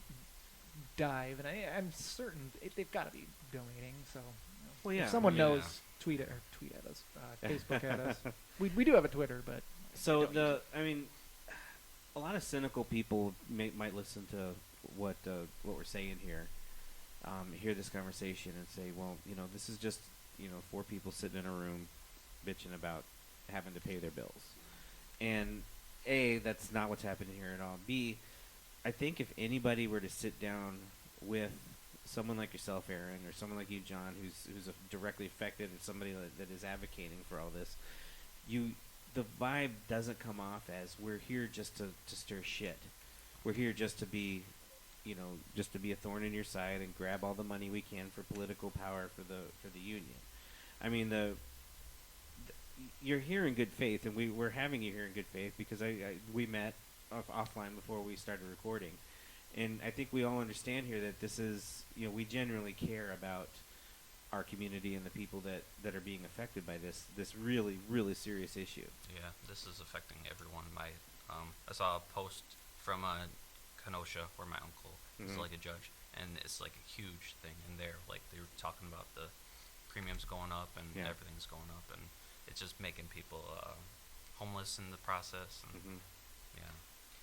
dive, and I'm certain they've got to be donating. So Well, yeah. if someone Yeah. knows, tweet at us, Facebook at us. We do have a Twitter, but So don't use I mean, a lot of cynical people might listen to what we're saying here, hear this conversation and say, well, this is just 4 people sitting in a room bitching about having to pay their bills, and A, that's not what's happening here at all. B, I think if anybody were to sit down with someone like yourself, Erin, or someone like you, John, who's directly affected, and somebody that is advocating for all this, the vibe doesn't come off as we're here just to stir shit. We're here just to be, just to be a thorn in your side and grab all the money we can for political power for the union. I mean, you're here in good faith, and we're having you here in good faith because we met offline before we started recording, and I think we all understand here that this is, we genuinely care about our community and the people that are being affected by this really, really serious issue. Yeah, this is affecting everyone. I saw a post from Kenosha, where my uncle is Mhm. like a judge, and it's like a huge thing in there. Like, they were talking about the premiums going up and Yeah. everything's going up, and it's just making people homeless in the process. And Mm-hmm. yeah,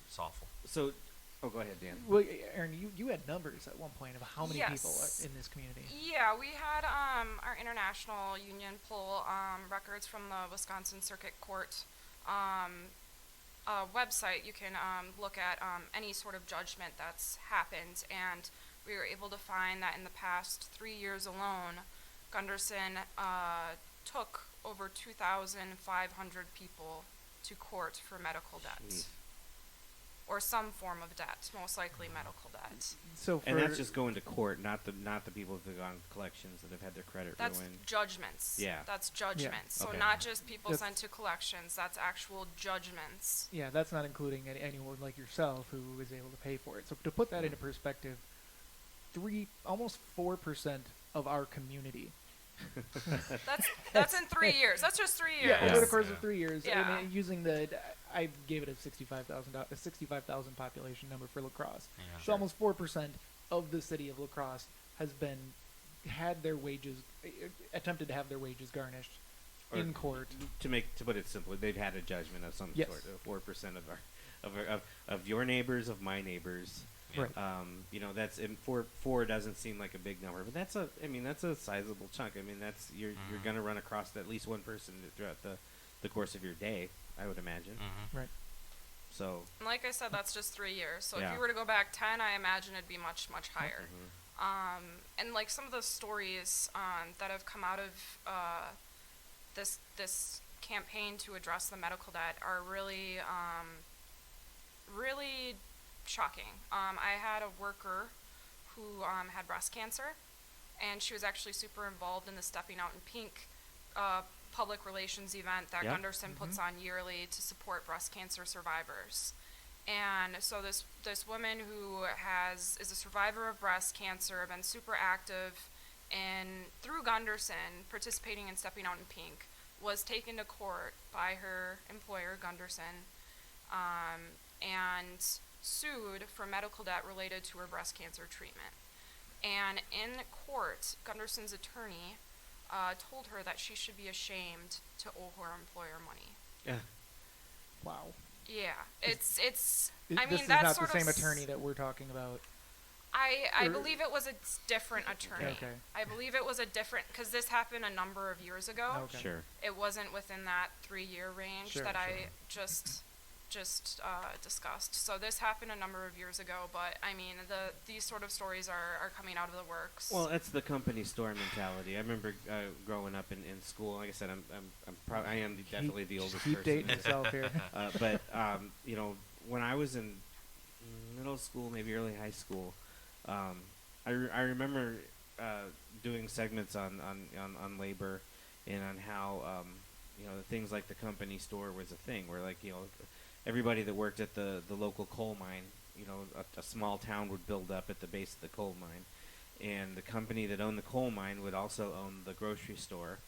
it's awful. So, go ahead, Dan. Well, Erin, you had numbers at one point of how many people Yes. are in this community. Yeah, we had our international union pull records from the Wisconsin Circuit Court website. You can look at any sort of judgment that's happened, and we were able to find that in the past 3 years alone, Gunderson took over 2,500 people to court for medical debt. Jeez. Or some form of debt, most likely medical debt. So for And that's just going to court, not the people that have gone collections that have had their credit That's ruined. judgments. Yeah. That's judgments. So Okay. not just people That's- sent to collections, that's actual judgments. yeah, that's not including anyone like yourself who was able to pay for it. So to put that into perspective, almost 4% of our community. That's in 3 years. That's just 3 years. Yeah, over the course Yeah. of 3 years. Yeah. And using I gave it a 65,000 population number for La Crosse. Yeah. So almost 4% of the city of La Crosse has attempted to have their wages garnished Or in court. To put it simply, they've had a judgment of some Yes. sort. 4% of your neighbors, of my neighbors. Yeah. Right. That's, and four doesn't seem like a big number, but that's a sizable chunk. I mean, you're Mhm. gonna run across at least one person throughout the course of your day, I would imagine. Mm-hmm. Right. So. And like I said, that's just 3 years. So if Yeah. you were to go back 10, I imagine it'd be much, much higher. Mhm. And like some of the stories that have come out of this campaign to address the medical debt are really, really shocking. I had a worker who had breast cancer, and she was actually super involved in the Stepping Out in Pink public relations event that Yeah. Gunderson puts on yearly to support breast cancer survivors. And so this woman who is a survivor of breast cancer, been super active through Gunderson, participating in Stepping Out in Pink, was taken to court by her employer, Gunderson, and sued for medical debt related to her breast cancer treatment. And in court, Gunderson's attorney told her that she should be ashamed to owe her employer money. Yeah. Wow. Yeah, it's. I This mean, is that's not sort the same of attorney that we're talking about. I Or- believe it was a different attorney. Okay. I believe it was a different, because this happened a number of years ago. Okay. Sure. It wasn't within that 3-year range Sure, that I sure. just discussed. So this happened a number of years ago, but I mean, these sort of stories are coming out of the works. Well, that's the company store mentality. I remember growing up in school. Like I said, I am definitely the oldest Keep person. dating yourself here. But when I was in middle school, maybe early high school, I remember doing segments on labor and on how things like the company store was a thing, where everybody that worked at the local coal mine a small town would build up at the base of the coal mine, and the company that owned the coal mine would also own the grocery store,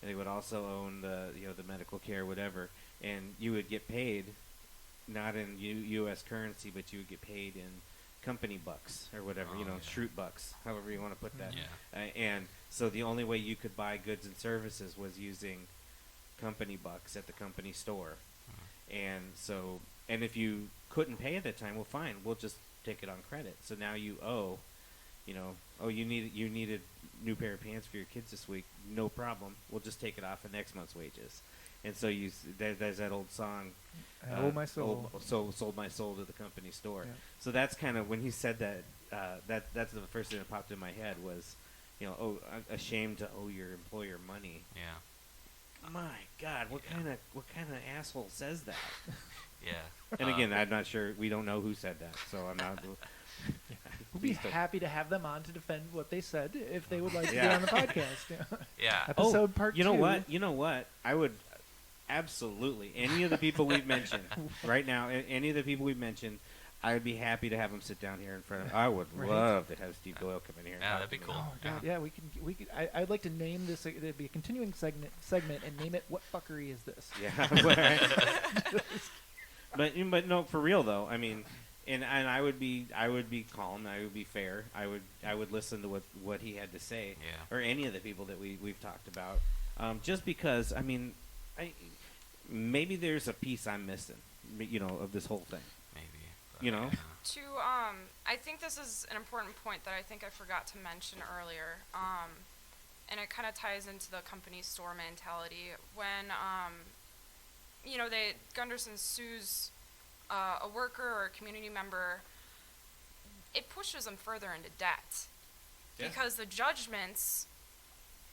and they would also own the medical care, whatever, and you would get paid not in U.S. currency, but you would get paid in company bucks or whatever, Shroot bucks, however you want to put that. Yeah. And so the only way you could buy goods and services was using company bucks at the company store. And if you couldn't pay at that time, well, fine, we'll just take it on credit. So now you owe, you needed new pair of pants for your kids this week, no problem. We'll just take it off of next month's wages. And so there's that old song, I owe my soul. Sold my soul to the company store. Yeah. So that's kind of when he said that. That's the first thing that popped in my head was, ashamed to owe your employer money. Yeah. My God, what kind of asshole says that? Yeah. And again, I'm not sure. We don't know who said that, so I'm not. We'd be happy to have them on to defend what they said if they would like to get on the podcast. Yeah. Episode part 2. You know what? I would absolutely any of the people we've mentioned right now. Any of the people we've mentioned, I would be happy to have them sit down here in front of. I would love to have Steve Doyle come in here. And Yeah, talk that'd be to me. cool. Oh God, yeah, we could. I'd like to name this. It'd be a continuing segment, and name it "What fuckery is this?" Yeah. But no, for real though. I mean, and I would be calm. I would be fair. I would listen to what he had to say. Yeah. Or any of the people that we've talked about. Just because maybe there's a piece I'm missing. Of this whole thing. Maybe. But, I think this is an important point that I think I forgot to mention earlier, and it kind of ties into the company store mentality. When, Gunderson sues a worker or a community member, it pushes them further into debt. Yeah. Because the judgments,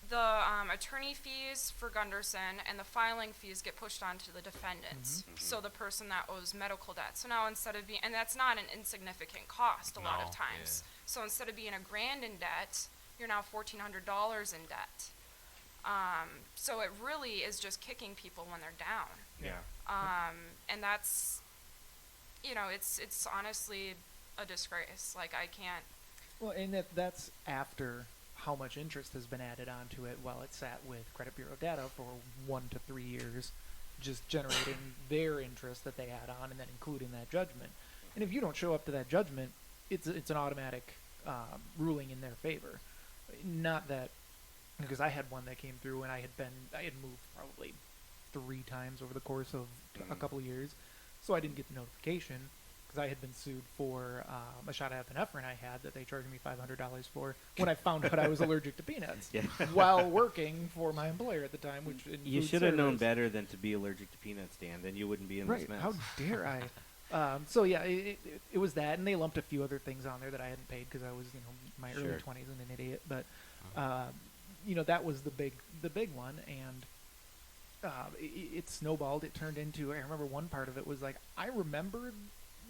the attorney fees for Gunderson and the filing fees get pushed onto the defendants. Mm-hmm. So the person that owes medical debt. So now instead of being, and that's not an insignificant cost a lot of No, times. yeah. So instead of being $1,000 in debt, you're now $1,400 in debt. So it really is just kicking people when they're down. Yeah. And that's, it's honestly a disgrace. Like, I can't. Well, and that's after how much interest has been added onto it while it sat with credit bureau data for 1 to 3 years, just generating their interest that they add on, and then including that judgment. And if you don't show up to that judgment, it's an automatic ruling in their favor. Not that, because I had one that came through, and I had moved probably 3 times over the course of a couple of years, so I didn't get the notification. Because I had been sued for a shot of epinephrine I had that they charged me $500 for when I found out I was allergic to peanuts while working for my employer at the time. Which You should have known better than to be allergic to peanuts, Dan. Then you wouldn't be in this mess. How dare I? So yeah, it was that, and they lumped a few other things on there that I hadn't paid because I was my early 20s and an idiot. But that was the big one, and it snowballed. It turned into, I remember one part of it was like, I remembered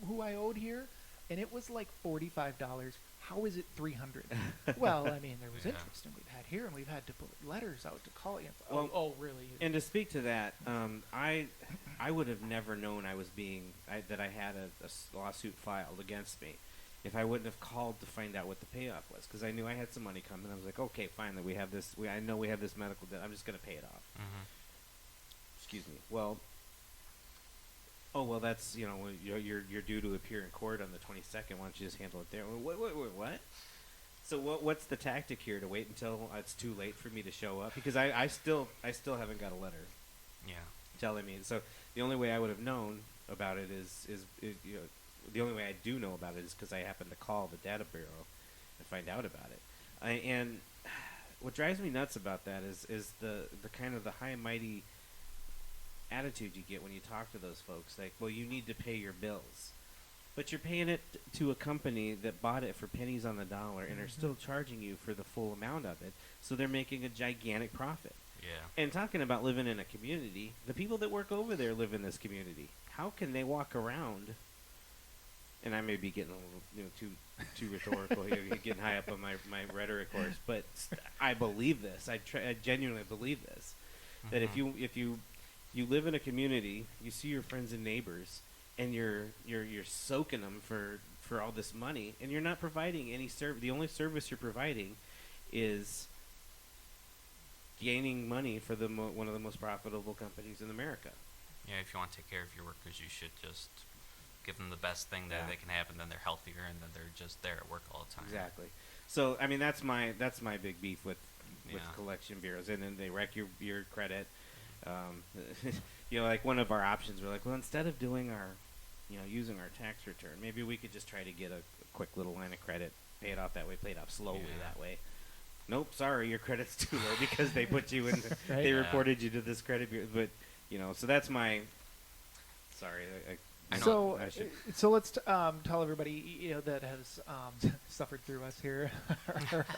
who I owed here, and it was like $45. How is it $300? Well, I mean, there was interest, and we've had here, and we've had to put letters out to call you. Oh, really? And to speak to that, I would have never known that I had a lawsuit filed against me if I wouldn't have called to find out what the payoff was, because I knew I had some money coming. I was like, okay, fine, that we have this. I know we have this medical debt. I'm just going to pay it off. Mm-hmm. Excuse me. Well, that's, you're due to appear in court on the 22nd. Why don't you just handle it there? What? So what's the tactic here, to wait until it's too late for me to show up? Because I still haven't got a letter. Yeah. Telling me. So the only way I would have known about it is the only way I do know about it is because I happened to call the data bureau and find out about it. And what drives me nuts about that is the kind of the high and mighty attitude you get when you talk to those folks. Like, well, you need to pay your bills, but you're paying it to a company that bought it for pennies on the dollar and are still charging you for the full amount of it, so they're making a gigantic profit. Yeah. And talking about living in a community, the people that work over there live in this community. How can they walk around? And I may be getting a little too rhetorical here, getting high up on my rhetoric course, but I believe this. I genuinely believe this. That if you live in a community, you see your friends and neighbors, and you're soaking them for all this money, and you're not providing any service. The only service you're providing is gaining money for one of the most profitable companies in America. Yeah, if you want to take care of your workers, you should just give them the best thing that they can have, and then they're healthier, and then they're just there at work all the time. Exactly. So I mean, that's my big beef with collection bureaus, and then they wreck your credit. Like one of our options, we're like, well, instead of doing our, using our tax return, maybe we could just try to get a quick little line of credit, pay it off that way, pay it off slowly that way. Nope, sorry, your credit's too low because they put you in, they reported you to this credit bureau. But so that's my. Sorry, So let's tell everybody that has suffered through us here,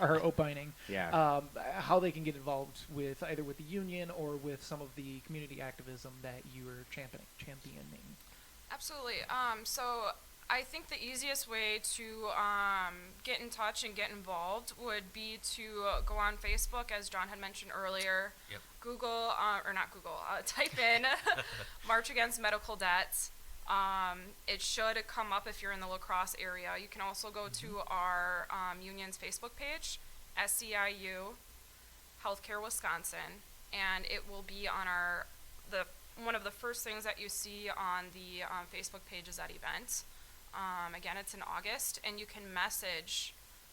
our opining, how they can get involved with either with the union or with some of the community activism that you are championing. Absolutely. So I think the easiest way to get in touch and get involved would be to go on Facebook, as John had mentioned earlier. Yep. Google, or not Google, type in March Against Medical Debt. It should come up if you're in the La Crosse area. You can also go to our union's Facebook page, SEIU Healthcare Wisconsin, and it will be on one of the first things that you see on the Facebook page is that event. Again, it's in August, and you can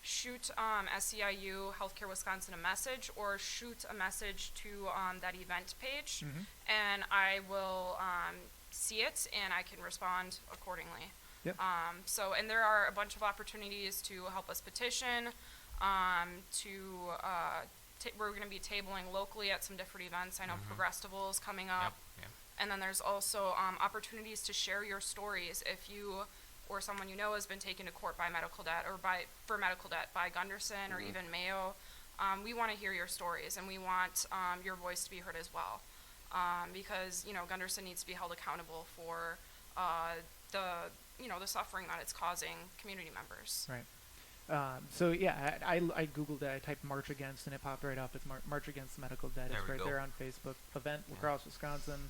shoot SEIU Healthcare Wisconsin a message, or shoot a message to that event page, and I will see it, and I can respond accordingly. Yep. And there are a bunch of opportunities to help us petition, we're going to be tabling locally at some different events. I know Progrestival is coming up. Yep. And then there's also opportunities to share your stories if you or someone you know has been taken to court by medical debt or for medical debt by Gunderson or even Mayo. We want to hear your stories, and we want your voice to be heard as well. Because Gunderson needs to be held accountable for the suffering that it's causing community members. Right. I googled it. I typed March Against, and it popped right up. It's March Against Medical Debt. It's right there on Facebook. Event, La Crosse, Wisconsin.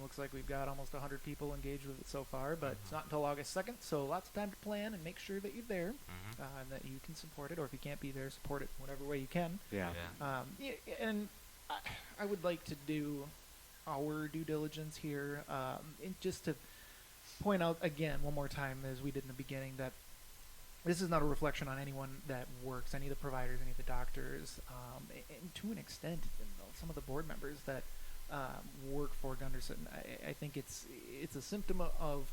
Looks like we've got almost 100 people engaged with it so far, but it's not until August 2nd, so lots of time to plan and make sure that you're there, and that you can support it, or if you can't be there, support it whatever way you can. And I would like to do our due diligence here, and just to point out again one more time, as we did in the beginning, that this is not a reflection on anyone that works, any of the providers, any of the doctors, and to an extent, some of the board members that work for Gunderson. I think it's a symptom of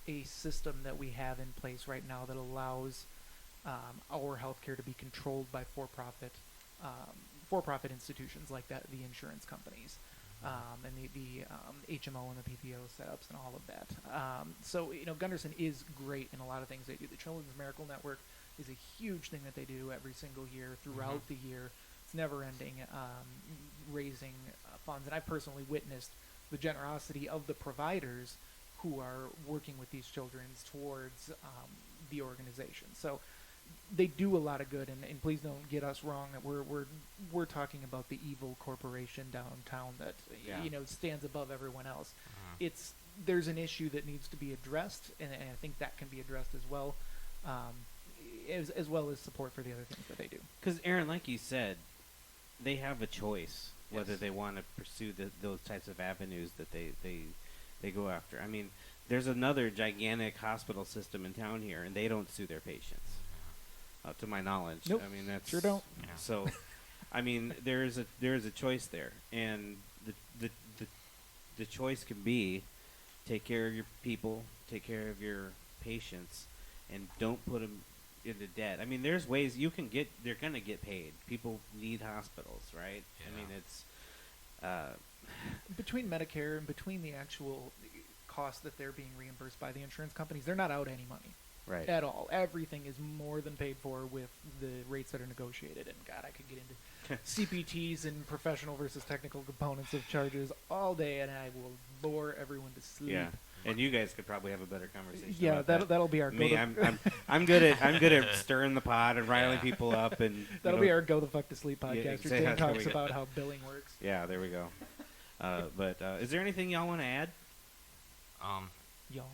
a system that we have in place right now that allows our healthcare to be controlled by for-profit institutions like that, the insurance companies, and the HMO and the PPO setups and all of that. So Gunderson is great in a lot of things they do. The Children's Miracle Network is a huge thing that they do every single year throughout the year. It's never ending, raising funds. And I've personally witnessed the generosity of the providers who are working with these children towards the organization. So they do a lot of good, and please don't get us wrong that we're talking about the evil corporation downtown that stands above everyone else. There's an issue that needs to be addressed, and I think that can be addressed as well, as well as support for the other things that they do. Because Erin, like you said, they have a choice whether they want to pursue those types of avenues that they go after. I mean, there's another gigantic hospital system in town here, and they don't sue their patients, to my knowledge. Nope. I mean, that's sure don't. Yeah. So, I mean, there is a choice there, and the choice can be take care of your people, take care of your patients, and don't put them into debt. I mean, there's ways you can get. They're gonna get paid. People need hospitals, right? Yeah. I mean, it's between Medicare and between the actual cost that they're being reimbursed by the insurance companies, they're not out any money. Right. At all. Everything is more than paid for with the rates that are negotiated. And God, I could get into CPTs and professional versus technical components of charges all day, and I will bore everyone to sleep. Yeah. And you guys could probably have a better conversation. Yeah, about that'll be our me. I'm good at stirring the pot and riling people up, and that'll be our Go the Fuck to Sleep podcast. Yeah, Exactly. Tim talks about how billing works. Yeah, there we go. But is there anything y'all want to add? Y'all.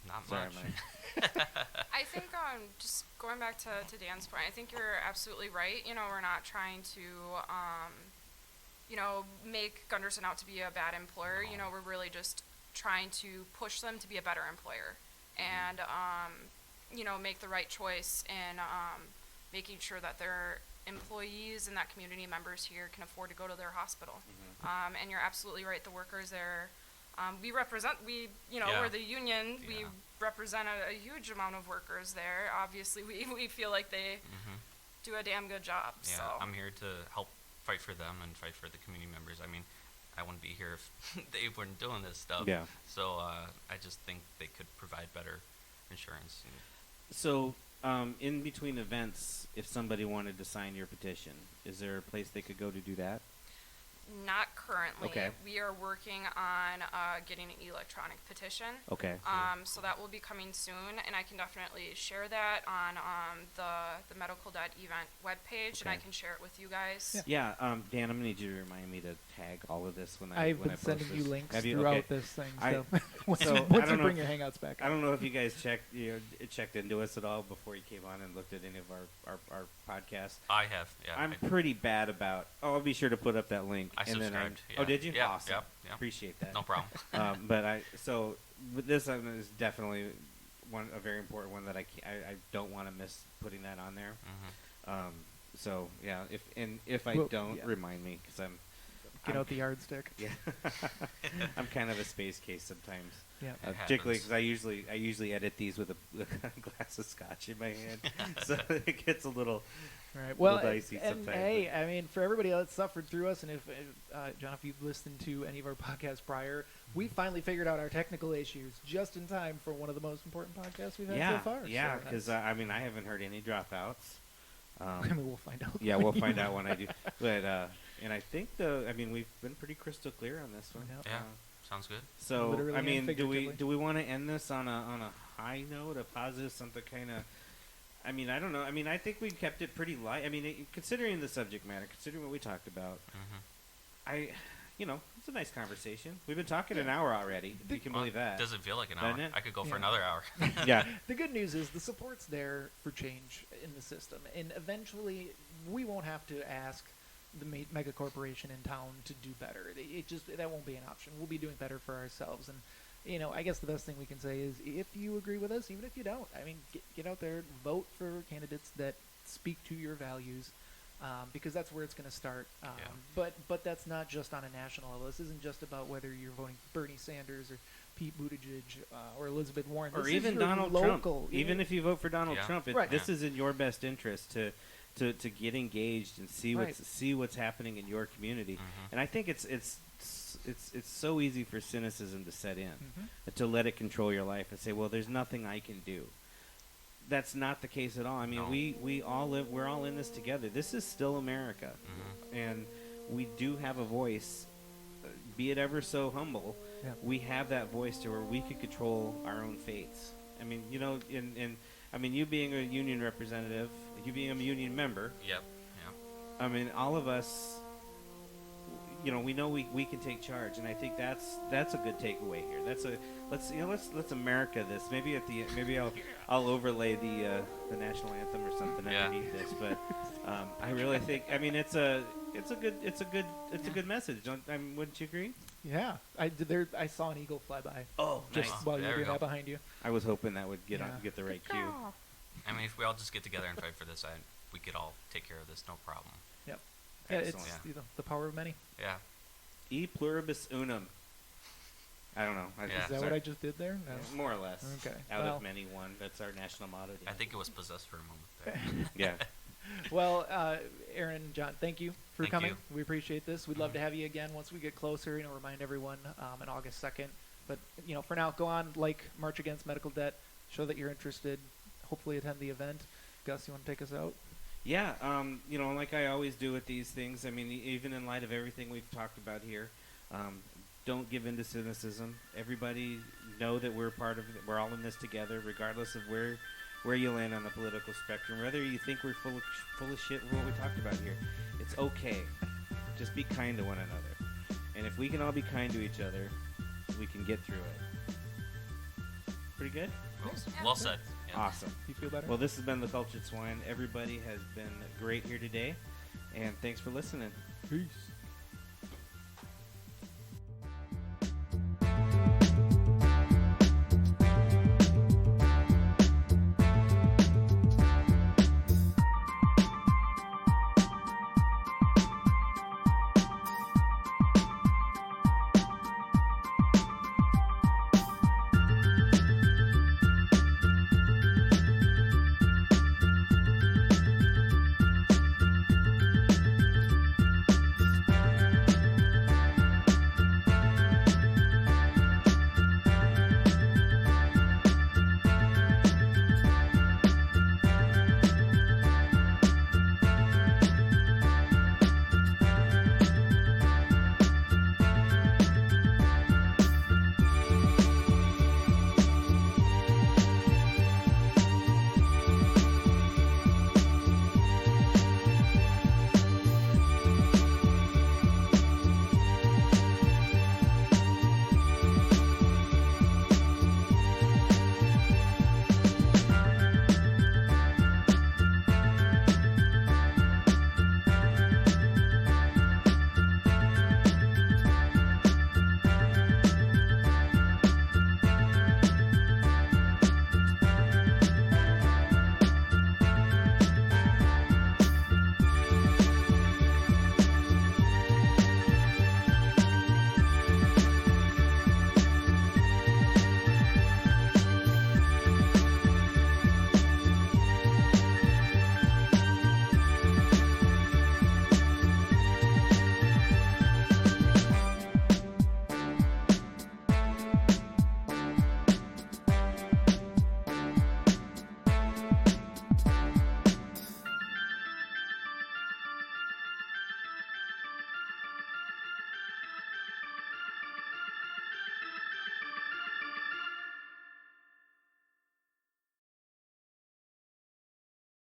Not Sorry, much. Mike. I think just going back to Dan's point, I think you're absolutely right. You know, we're not trying to make Gunderson out to be a bad employer. You know, we're really just trying to push them to be a better employer and make the right choice in making sure that their employees and that community members here can afford to go to their hospital. And you're absolutely right. The workers there, Yeah. we're the union. Yeah. We represent a huge amount of workers there. Obviously, we feel like they do a damn good job. Yeah, So I'm here to help fight for them and fight for the community members. I mean, I wouldn't be here if they weren't doing this stuff. Yeah. So I just think they could provide better insurance. So, in between events, if somebody wanted to sign your petition, is there a place they could go to do that? not currently. Okay. We are working on getting an electronic petition. Okay. So that will be coming soon, and I can definitely share that on the medical.event webpage, and I Okay. can share it with you guys. Yeah, Dan, I'm gonna need you to remind me to tag all of this when I've when been I post sending you this. links Have you? throughout Okay. this thing. I- So once so, you, I once don't you know bring if- your Hangouts back. I don't know if you guys checked into us at all before you came on and looked at any of our podcasts. I have, yeah. I'm pretty bad about. Oh, I'll be sure to put up that link. I and then subscribed, Oh, yeah. did you? Yeah, Awesome. yeah. Appreciate that. No problem. But with this is definitely a very important one that I don't want to miss putting that on there. Mhm. So yeah, if I Well, don't, yeah. remind me because Get out the yardstick. yeah, I'm kind of a space case sometimes. Yeah. It Particularly happens. because I usually edit these with a glass of scotch in my hand, so it gets a little. Right. Well, dicey and sometimes, hey, I mean, for everybody else that suffered through us, and if John, if you've listened to any of our podcasts prior, we finally figured out our technical issues just in time for one of the most important podcasts we've had Yeah, so far. yeah, So because that's- I mean I haven't heard any dropouts. I mean, we'll find out. Yeah, we'll find out when I do. But and I think we've been pretty crystal clear on this one. Yep. Yeah. Sounds good. So Literally I and mean, figuratively. do we want to end this on a high note, a positive, something kind of? I mean, I don't know. I mean, I think we kept it pretty light. I mean, considering the subject matter, considering what we talked about, Mm-hmm. it's a nice conversation. We've been talking an hour already. If you can believe that. Doesn't feel like an Doesn't hour. it? I could go for Yeah. another hour. Yeah. The good news is the support's there for change in the system, and eventually we won't have to ask the mega corporation in town to do better. That won't be an option. We'll be doing better for ourselves, and I guess the best thing we can say is if you agree with us, even if you don't, I mean, get out there, vote for candidates that speak to your values. Because that's where it's going to start. But that's not just on a national level. This isn't just about whether you're voting for Bernie Sanders or Pete Buttigieg or Elizabeth Warren. Or This even is your Donald local, Trump. Even if you vote for Donald Yeah. Trump, Right. this is in your best interest to get engaged and see Right. what's happening in your community. Mhm. And I think it's so easy for cynicism to set in, Mhm. to let it control your life and say, well, there's nothing I can do. That's not the case at all. I mean, No. we're all in this together. This is still America, Mhm. and we do have a voice, be it ever so humble. Yeah. We have that voice to where we could control our own fates. I mean, you being a union representative, you being a union member, Yep. Yeah. I mean, all of us, we know we can take charge, and I think that's a good takeaway here. Let's America this. Maybe I'll overlay the national anthem or something Yeah. underneath this. But I really think it's a good message. Wouldn't you agree? Yeah. I saw an eagle fly by Oh, just nice. while you There were we doing that go. behind you. I was hoping that would get Yeah. get the right cue. I mean, if we all just get together and fight for this, we could all take care of this, no problem. Yep. Yeah, Excellent. it's Yeah. the power of many. Yeah. E pluribus unum. I don't know. Yeah. Is that what I just did there? No. More or less. Okay. Out Well- of many, one. That's our national motto. Dan. I think it was possessed for a moment there. Yeah. Well, Erin and John, thank you for Thank coming. you. We appreciate this. We'd love to have you again once we get closer. Remind everyone on August 2nd. But for now, go on, March Against Medical Debt. Show that you're interested. Hopefully, attend the event. Gus, you want to take us out? Yeah, like I always do with these things. I mean, even in light of everything we've talked about here, don't give in to cynicism. Everybody know that we're we're all in this together, regardless of where you land on the political spectrum. Whether you think we're full of shit with what we talked about here, it's okay. Just be kind to one another. And if we can all be kind to each other, we can get through it. Pretty good? Well said. Yeah. Awesome. You feel better? Well, this has been The Cultured Swine. Everybody has been great here today, and thanks for listening. Peace.